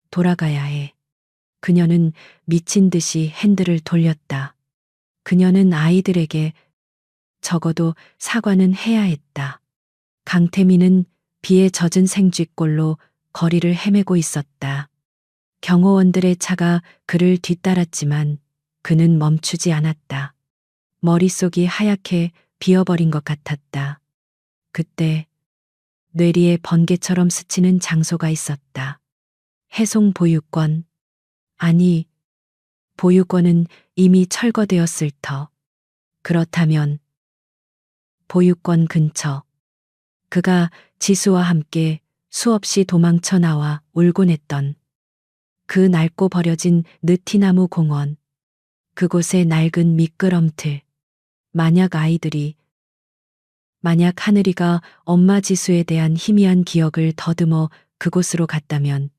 돌아가야 해. 그녀는 미친 듯이 핸들을 돌렸다. 그녀는 아이들에게 적어도 사과는 해야 했다. 강태민은 비에 젖은 생쥐꼴로 거리를 헤매고 있었다. 경호원들의 차가 그를 뒤따랐지만 그는 멈추지 않았다. 머릿속이 하얗게 비어버린 것 같았다. 그때 뇌리에 번개처럼 스치는 장소가 있었다. 해송 보유권. 아니, 보유권은 이미 철거되었을 터. 그렇다면 보유권 근처. 그가 지수와 함께 수없이 도망쳐 나와 울곤 했던 그 낡고 버려진 느티나무 공원. 그곳의 낡은 미끄럼틀. 만약 하늘이가 엄마 지수에 대한 희미한 기억을 더듬어 그곳으로 갔다면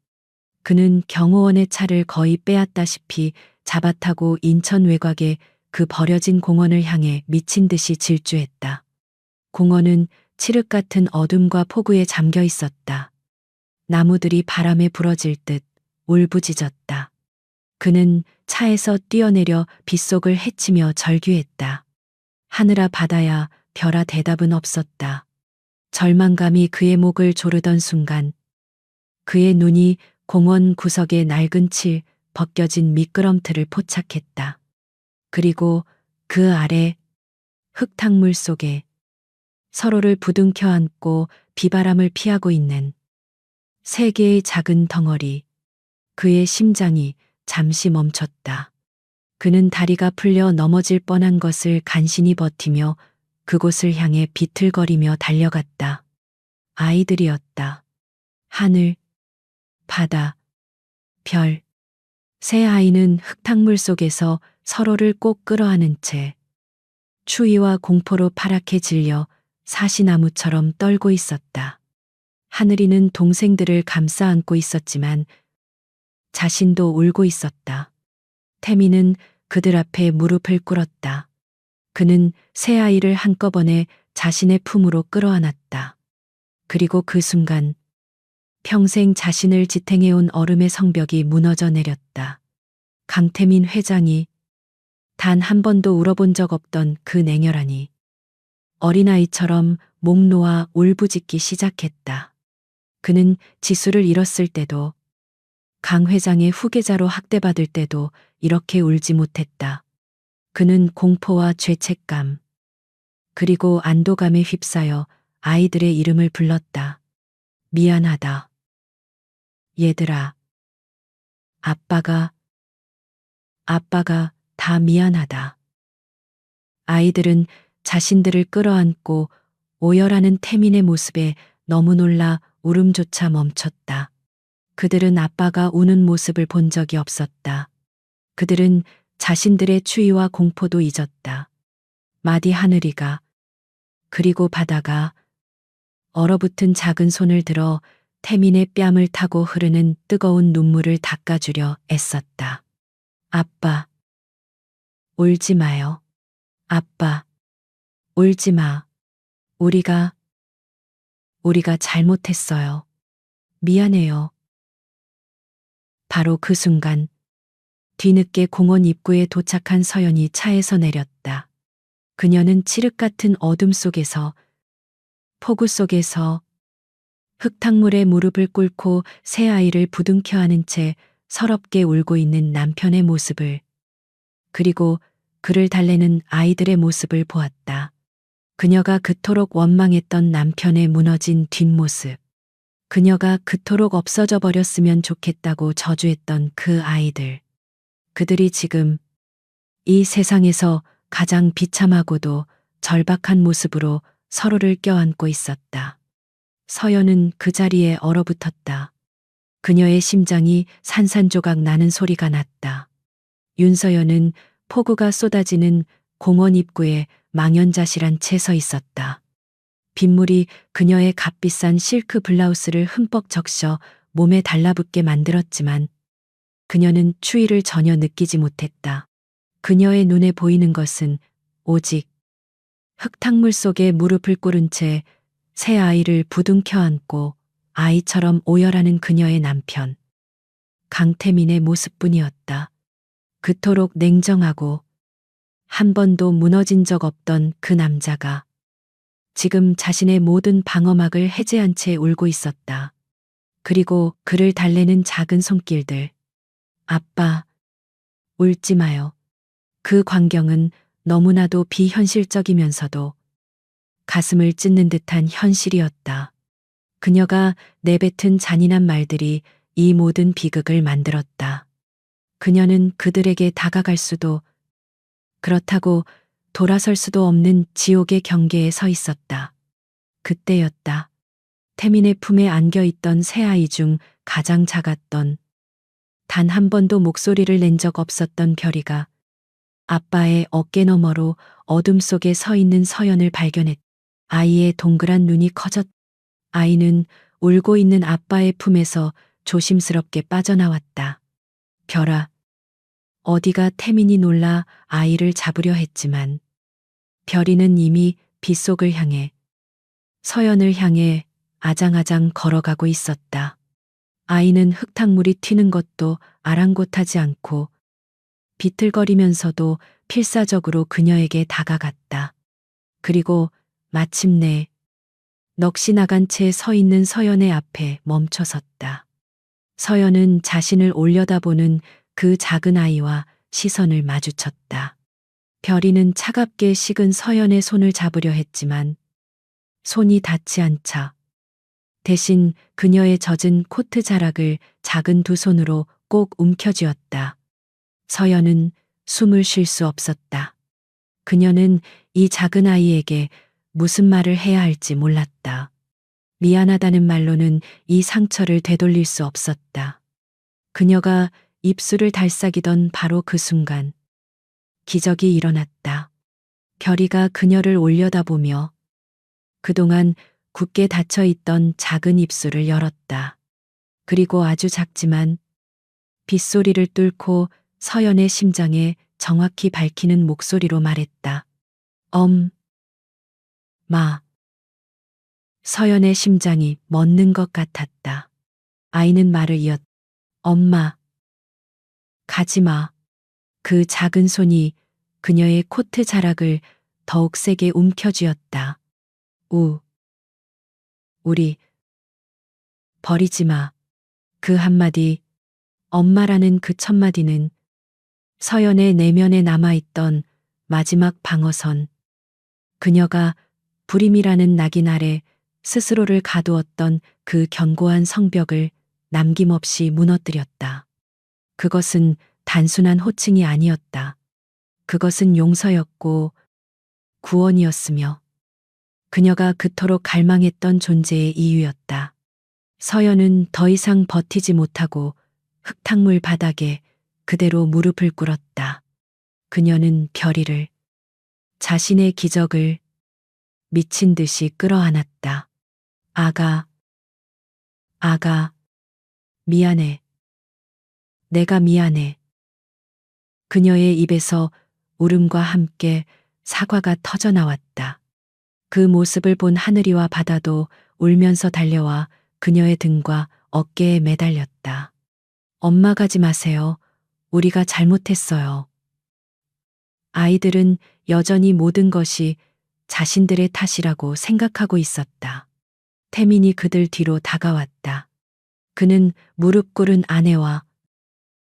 그는 경호원의 차를 거의 빼앗다시피 잡아타고 인천 외곽의 그 버려진 공원을 향해 미친 듯이 질주했다. 공원은 칠흑 같은 어둠과 폭우에 잠겨 있었다. 나무들이 바람에 부러질 듯 울부짖었다. 그는 차에서 뛰어내려 빗속을 헤치며 절규했다. 하늘아 바다야 별아 대답은 없었다. 절망감이 그의 목을 조르던 순간 그의 눈이 공원 구석의 낡은 칠 벗겨진 미끄럼틀을 포착했다. 그리고 그 아래 흙탕물 속에 서로를 부둥켜 안고 비바람을 피하고 있는 세 개의 작은 덩어리. 그의 심장이 잠시 멈췄다. 그는 다리가 풀려 넘어질 뻔한 것을 간신히 버티며 그곳을 향해 비틀거리며 달려갔다. 아이들이었다. 하늘, 바다, 별. 세 아이는 흙탕물 속에서 서로를 꼭 끌어안은 채 추위와 공포로 파랗게 질려 사시나무처럼 떨고 있었다. 하늘이는 동생들을 감싸 안고 있었지만 자신도 울고 있었다. 태미는 그들 앞에 무릎을 꿇었다. 그는 새 아이를 한꺼번에 자신의 품으로 끌어안았다. 그리고 그 순간 평생 자신을 지탱해온 얼음의 성벽이 무너져 내렸다. 강태민 회장이 단 한 번도 울어본 적 없던 그 냉혈한이 어린아이처럼 목 놓아 울부짖기 시작했다. 그는 지수를 잃었을 때도 강 회장의 후계자로 학대받을 때도 이렇게 울지 못했다. 그는 공포와 죄책감 그리고 안도감에 휩싸여 아이들의 이름을 불렀다. 미안하다. 얘들아. 아빠가 다 미안하다. 아이들은 자신들을 끌어안고 오열하는 태민의 모습에 너무 놀라 울음조차 멈췄다. 그들은 아빠가 우는 모습을 본 적이 없었다. 그들은 자신들의 추위와 공포도 잊었다. 마디 하늘이가 그리고 바다가 얼어붙은 작은 손을 들어 태민의 뺨을 타고 흐르는 뜨거운 눈물을 닦아주려 애썼다. 아빠, 울지 마요. 아빠, 울지 마. 우리가 잘못했어요. 미안해요. 바로 그 순간 뒤늦게 공원 입구에 도착한 서연이 차에서 내렸다. 그녀는 칠흑 같은 어둠 속에서 폭우 속에서 흙탕물에 무릎을 꿇고 새 아이를 부둥켜 안은 채 서럽게 울고 있는 남편의 모습을 그리고 그를 달래는 아이들의 모습을 보았다. 그녀가 그토록 원망했던 남편의 무너진 뒷모습. 그녀가 그토록 없어져 버렸으면 좋겠다고 저주했던 그 아이들. 그들이 지금 이 세상에서 가장 비참하고도 절박한 모습으로 서로를 껴안고 있었다. 서연은 그 자리에 얼어붙었다. 그녀의 심장이 산산조각 나는 소리가 났다. 윤서연은 폭우가 쏟아지는 공원 입구에 망연자실한 채 서 있었다. 빗물이 그녀의 값비싼 실크 블라우스를 흠뻑 적셔 몸에 달라붙게 만들었지만 그녀는 추위를 전혀 느끼지 못했다. 그녀의 눈에 보이는 것은 오직 흙탕물 속에 무릎을 꿇은 채 새 아이를 부둥켜 안고 아이처럼 오열하는 그녀의 남편 강태민의 모습뿐이었다. 그토록 냉정하고 한 번도 무너진 적 없던 그 남자가 지금 자신의 모든 방어막을 해제한 채 울고 있었다. 그리고 그를 달래는 작은 손길들. 아빠, 울지 마요. 그 광경은 너무나도 비현실적이면서도 가슴을 찢는 듯한 현실이었다. 그녀가 내뱉은 잔인한 말들이 이 모든 비극을 만들었다. 그녀는 그들에게 다가갈 수도 그렇다고 돌아설 수도 없는 지옥의 경계에 서 있었다. 그때였다. 태민의 품에 안겨 있던 새 아이 중 가장 작았던 단 한 번도 목소리를 낸 적 없었던 별이가 아빠의 어깨 너머로 어둠 속에 서 있는 서연을 발견했다. 아이의 동그란 눈이 커졌다. 아이는 울고 있는 아빠의 품에서 조심스럽게 빠져나왔다. 별아. 어디가 태민이 놀라 아이를 잡으려 했지만 별이는 이미 빗속을 향해 서연을 향해 아장아장 걸어가고 있었다. 아이는 흙탕물이 튀는 것도 아랑곳하지 않고 비틀거리면서도 필사적으로 그녀에게 다가갔다. 그리고 마침내 넋이 나간 채 서 있는 서연의 앞에 멈춰섰다. 서연은 자신을 올려다보는 그 작은 아이와 시선을 마주쳤다. 별이는 차갑게 식은 서연의 손을 잡으려 했지만 손이 닿지 않자 대신 그녀의 젖은 코트 자락을 작은 두 손으로 꼭 움켜쥐었다. 서연은 숨을 쉴 수 없었다. 그녀는 이 작은 아이에게 무슨 말을 해야 할지 몰랐다. 미안하다는 말로는 이 상처를 되돌릴 수 없었다. 그녀가 입술을 달싹이던 바로 그 순간 기적이 일어났다. 결이가 그녀를 올려다보며 그동안 굳게 닫혀 있던 작은 입술을 열었다. 그리고 아주 작지만 빗소리를 뚫고 서연의 심장에 정확히 밝히는 목소리로 말했다. 마. 서연의 심장이 멎는 것 같았다. 아이는 말을 이었. 엄마. 가지마. 그 작은 손이 그녀의 코트 자락을 더욱 세게 움켜쥐었다. 우리 버리지 마. 그 한마디, 엄마라는 그 첫마디는 서연의 내면에 남아있던 마지막 방어선. 그녀가 불임이라는 낙인 아래 스스로를 가두었던 그 견고한 성벽을 남김없이 무너뜨렸다. 그것은 단순한 호칭이 아니었다. 그것은 용서였고 구원이었으며 그녀가 그토록 갈망했던 존재의 이유였다. 서연은 더 이상 버티지 못하고 흙탕물 바닥에 그대로 무릎을 꿇었다. 그녀는 결의를, 자신의 기적을 미친 듯이 끌어안았다. 아가, 미안해. 내가 미안해. 그녀의 입에서 울음과 함께 사과가 터져 나왔다. 그 모습을 본 하늘이와 바다도 울면서 달려와 그녀의 등과 어깨에 매달렸다. 엄마 가지 마세요. 우리가 잘못했어요. 아이들은 여전히 모든 것이 자신들의 탓이라고 생각하고 있었다. 태민이 그들 뒤로 다가왔다. 그는 무릎 꿇은 아내와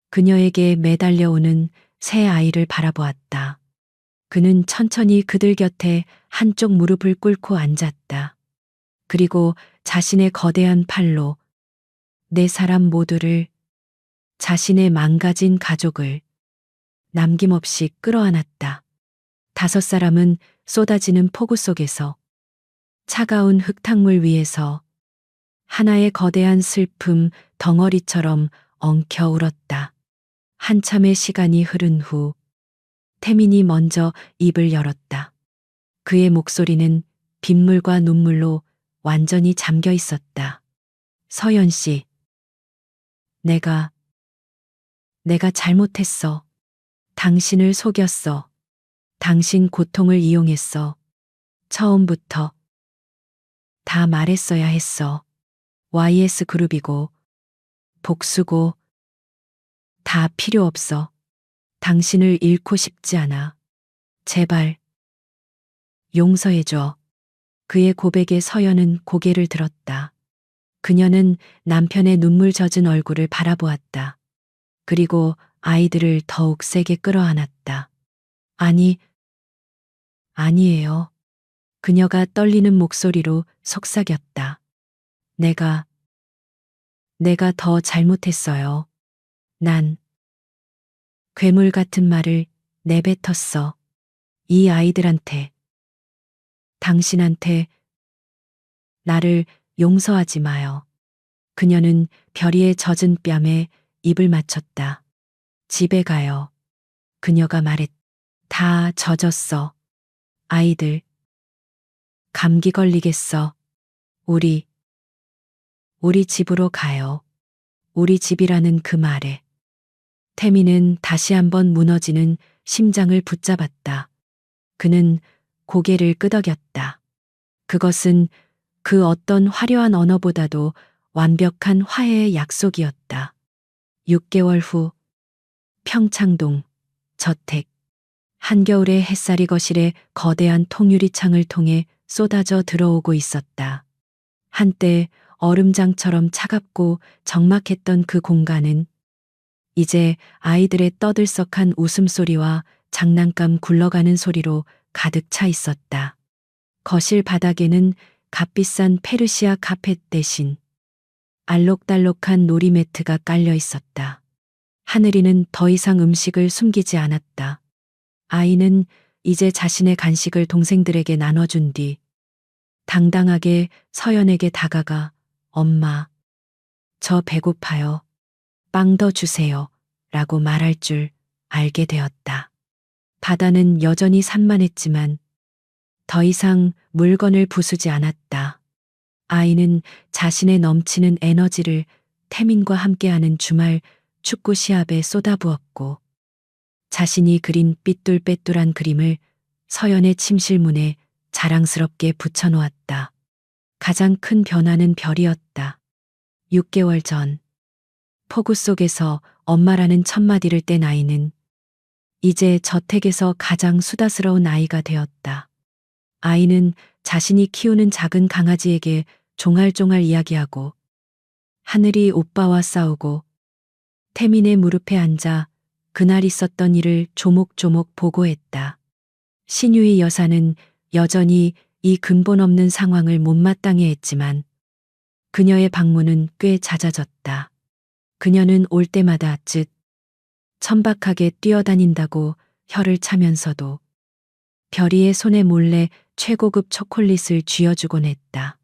그녀에게 매달려오는 새 아이를 바라보았다. 그는 천천히 그들 곁에 한쪽 무릎을 꿇고 앉았다. 그리고 자신의 거대한 팔로 네 사람 모두를, 자신의 망가진 가족을 남김없이 끌어안았다. 5사람은 쏟아지는 폭우 속에서 차가운 흙탕물 위에서 하나의 거대한 슬픔 덩어리처럼 엉켜 울었다. 한참의 시간이 흐른 후 태민이 먼저 입을 열었다. 그의 목소리는 빗물과 눈물로 완전히 잠겨 있었다. 서연 씨, 내가 잘못했어. 당신을 속였어. 당신 고통을 이용했어. 처음부터 다 말했어야 했어. YS 그룹이고 복수고 다 필요 없어. 당신을 잃고 싶지 않아. 제발 용서해줘. 그의 고백에 서연은 고개를 들었다. 그녀는 남편의 눈물 젖은 얼굴을 바라보았다. 그리고 아이들을 더욱 세게 끌어안았다. 아니에요. 그녀가 떨리는 목소리로 속삭였다. 내가 더 잘못했어요. 난 괴물 같은 말을 내뱉었어. 이 아이들한테, 당신한테. 나를 용서하지 마요. 그녀는 별이의 젖은 뺨에 입을 맞췄다. 집에 가요. 그녀가 말했. 다 젖었어. 아이들. 감기 걸리겠어. 우리 집으로 가요. 우리 집이라는 그 말에 태미는 다시 한번 무너지는 심장을 붙잡았다. 그는 고개를 끄덕였다. 그것은 그 어떤 화려한 언어보다도 완벽한 화해의 약속이었다. 6개월 후 평창동 저택. 한겨울의 햇살이 거실에 거대한 통유리 창을 통해 쏟아져 들어오고 있었다. 한때 얼음장처럼 차갑고 적막했던 그 공간은 이제 아이들의 떠들썩한 웃음소리와 장난감 굴러가는 소리로 가득 차 있었다. 거실 바닥에는 값비싼 페르시아 카펫 대신 알록달록한 놀이매트가 깔려 있었다. 하늘이는 더 이상 음식을 숨기지 않았다. 아이는 이제 자신의 간식을 동생들에게 나눠준 뒤 당당하게 서연에게 다가가 엄마, 저 배고파요. 빵 더 주세요. 라고 말할 줄 알게 되었다. 바다는 여전히 산만했지만 더 이상 물건을 부수지 않았다. 아이는 자신의 넘치는 에너지를 태민과 함께하는 주말 축구 시합에 쏟아부었고, 자신이 그린 삐뚤빼뚤한 그림을 서연의 침실문에 자랑스럽게 붙여놓았다. 가장 큰 변화는 별이었다. 6개월 전, 폭우 속에서 엄마라는 첫마디를 뗀 아이는 이제 저택에서 가장 수다스러운 아이가 되었다. 아이는 자신이 키우는 작은 강아지에게 종알종알 이야기하고, 하늘이 오빠와 싸우고, 태민의 무릎에 앉아 그날 있었던 일을 조목조목 보고했다. 신유희 여사는 여전히 이 근본 없는 상황을 못마땅해 했지만 그녀의 방문은 꽤 잦아졌다. 그녀는 올 때마다 천박하게 뛰어다닌다고 혀를 차면서도 별이의 손에 몰래 최고급 초콜릿을 쥐어주곤 했다.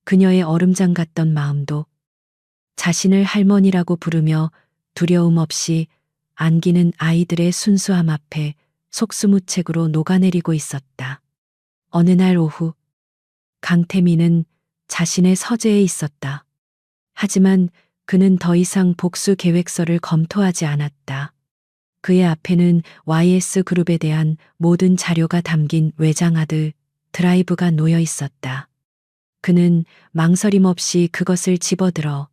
그녀의 얼음장 같던 마음도 자신을 할머니라고 부르며 두려움 없이 안기는 아이들의 순수함 앞에 속수무책으로 녹아내리고 있었다. 어느 날 오후, 강태민은 자신의 서재에 있었다. 하지만 그는 더 이상 복수 계획서를 검토하지 않았다. 그의 앞에는 YS그룹에 대한 모든 자료가 담긴 외장하드 드라이브가 놓여 있었다. 그는 망설임 없이 그것을 집어들어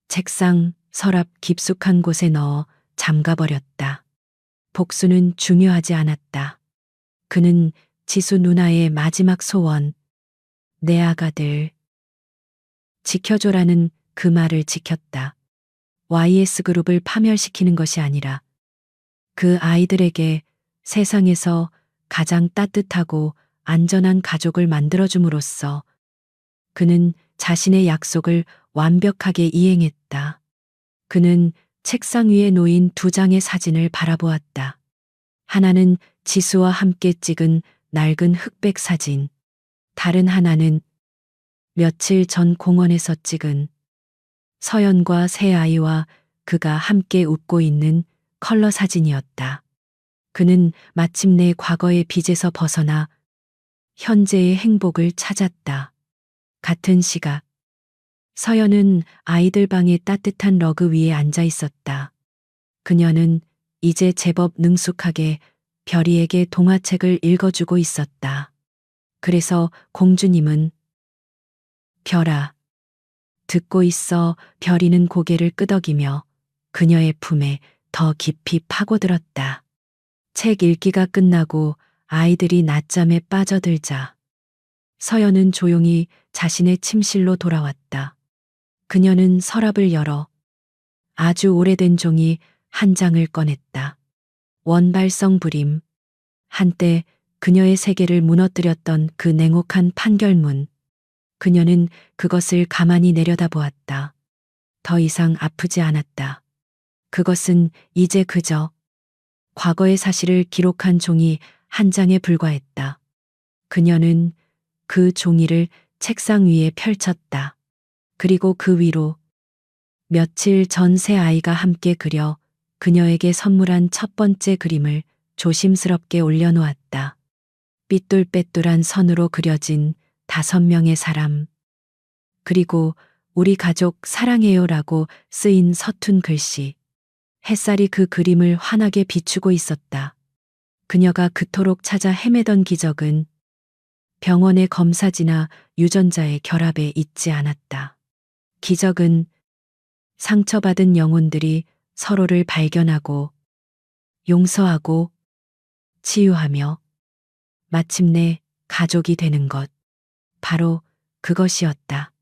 책상, 서랍 깊숙한 곳에 넣어 잠가버렸다. 복수는 중요하지 않았다. 그는 지수 누나의 마지막 소원, 내 아가들 지켜줘라는 그 말을 지켰다. YS그룹을 파멸시키는 것이 아니라 그 아이들에게 세상에서 가장 따뜻하고 안전한 가족을 만들어줌으로써 그는 자신의 약속을 완벽하게 이행했다. 그는 책상 위에 놓인 두 장의 사진을 바라보았다. 하나는 지수와 함께 찍은 낡은 흑백 사진, 다른 하나는 며칠 전 공원에서 찍은 서연과 새 아이와 그가 함께 웃고 있는 컬러 사진이었다. 그는 마침내 과거의 빚에서 벗어나 현재의 행복을 찾았다. 같은 시각, 서연은 아이들 방의 따뜻한 러그 위에 앉아 있었다. 그녀는 이제 제법 능숙하게 별이에게 동화책을 읽어주고 있었다. 그래서 공주님은 별아, 듣고 있어. 별이는 고개를 끄덕이며 그녀의 품에 더 깊이 파고들었다. 책 읽기가 끝나고 아이들이 낮잠에 빠져들자 서연은 조용히 자신의 침실로 돌아왔다. 그녀는 서랍을 열어 아주 오래된 종이 한 장을 꺼냈다. 원발성 불임. 한때 그녀의 세계를 무너뜨렸던 그 냉혹한 판결문. 그녀는 그것을 가만히 내려다보았다. 더 이상 아프지 않았다. 그것은 이제 그저 과거의 사실을 기록한 종이 한 장에 불과했다. 그녀는 그 종이를 책상 위에 펼쳤다. 그리고 그 위로 며칠 전 새 아이가 함께 그려 그녀에게 선물한 첫 번째 그림을 조심스럽게 올려놓았다. 삐뚤빼뚤한 선으로 그려진 5명의 사람. 그리고 우리 가족 사랑해요라고 쓰인 서툰 글씨. 햇살이 그 그림을 환하게 비추고 있었다. 그녀가 그토록 찾아 헤매던 기적은 병원의 검사지나 유전자의 결합에 있지 않았다. 기적은 상처받은 영혼들이 서로를 발견하고 용서하고 치유하며 마침내 가족이 되는 것. 바로 그것이었다.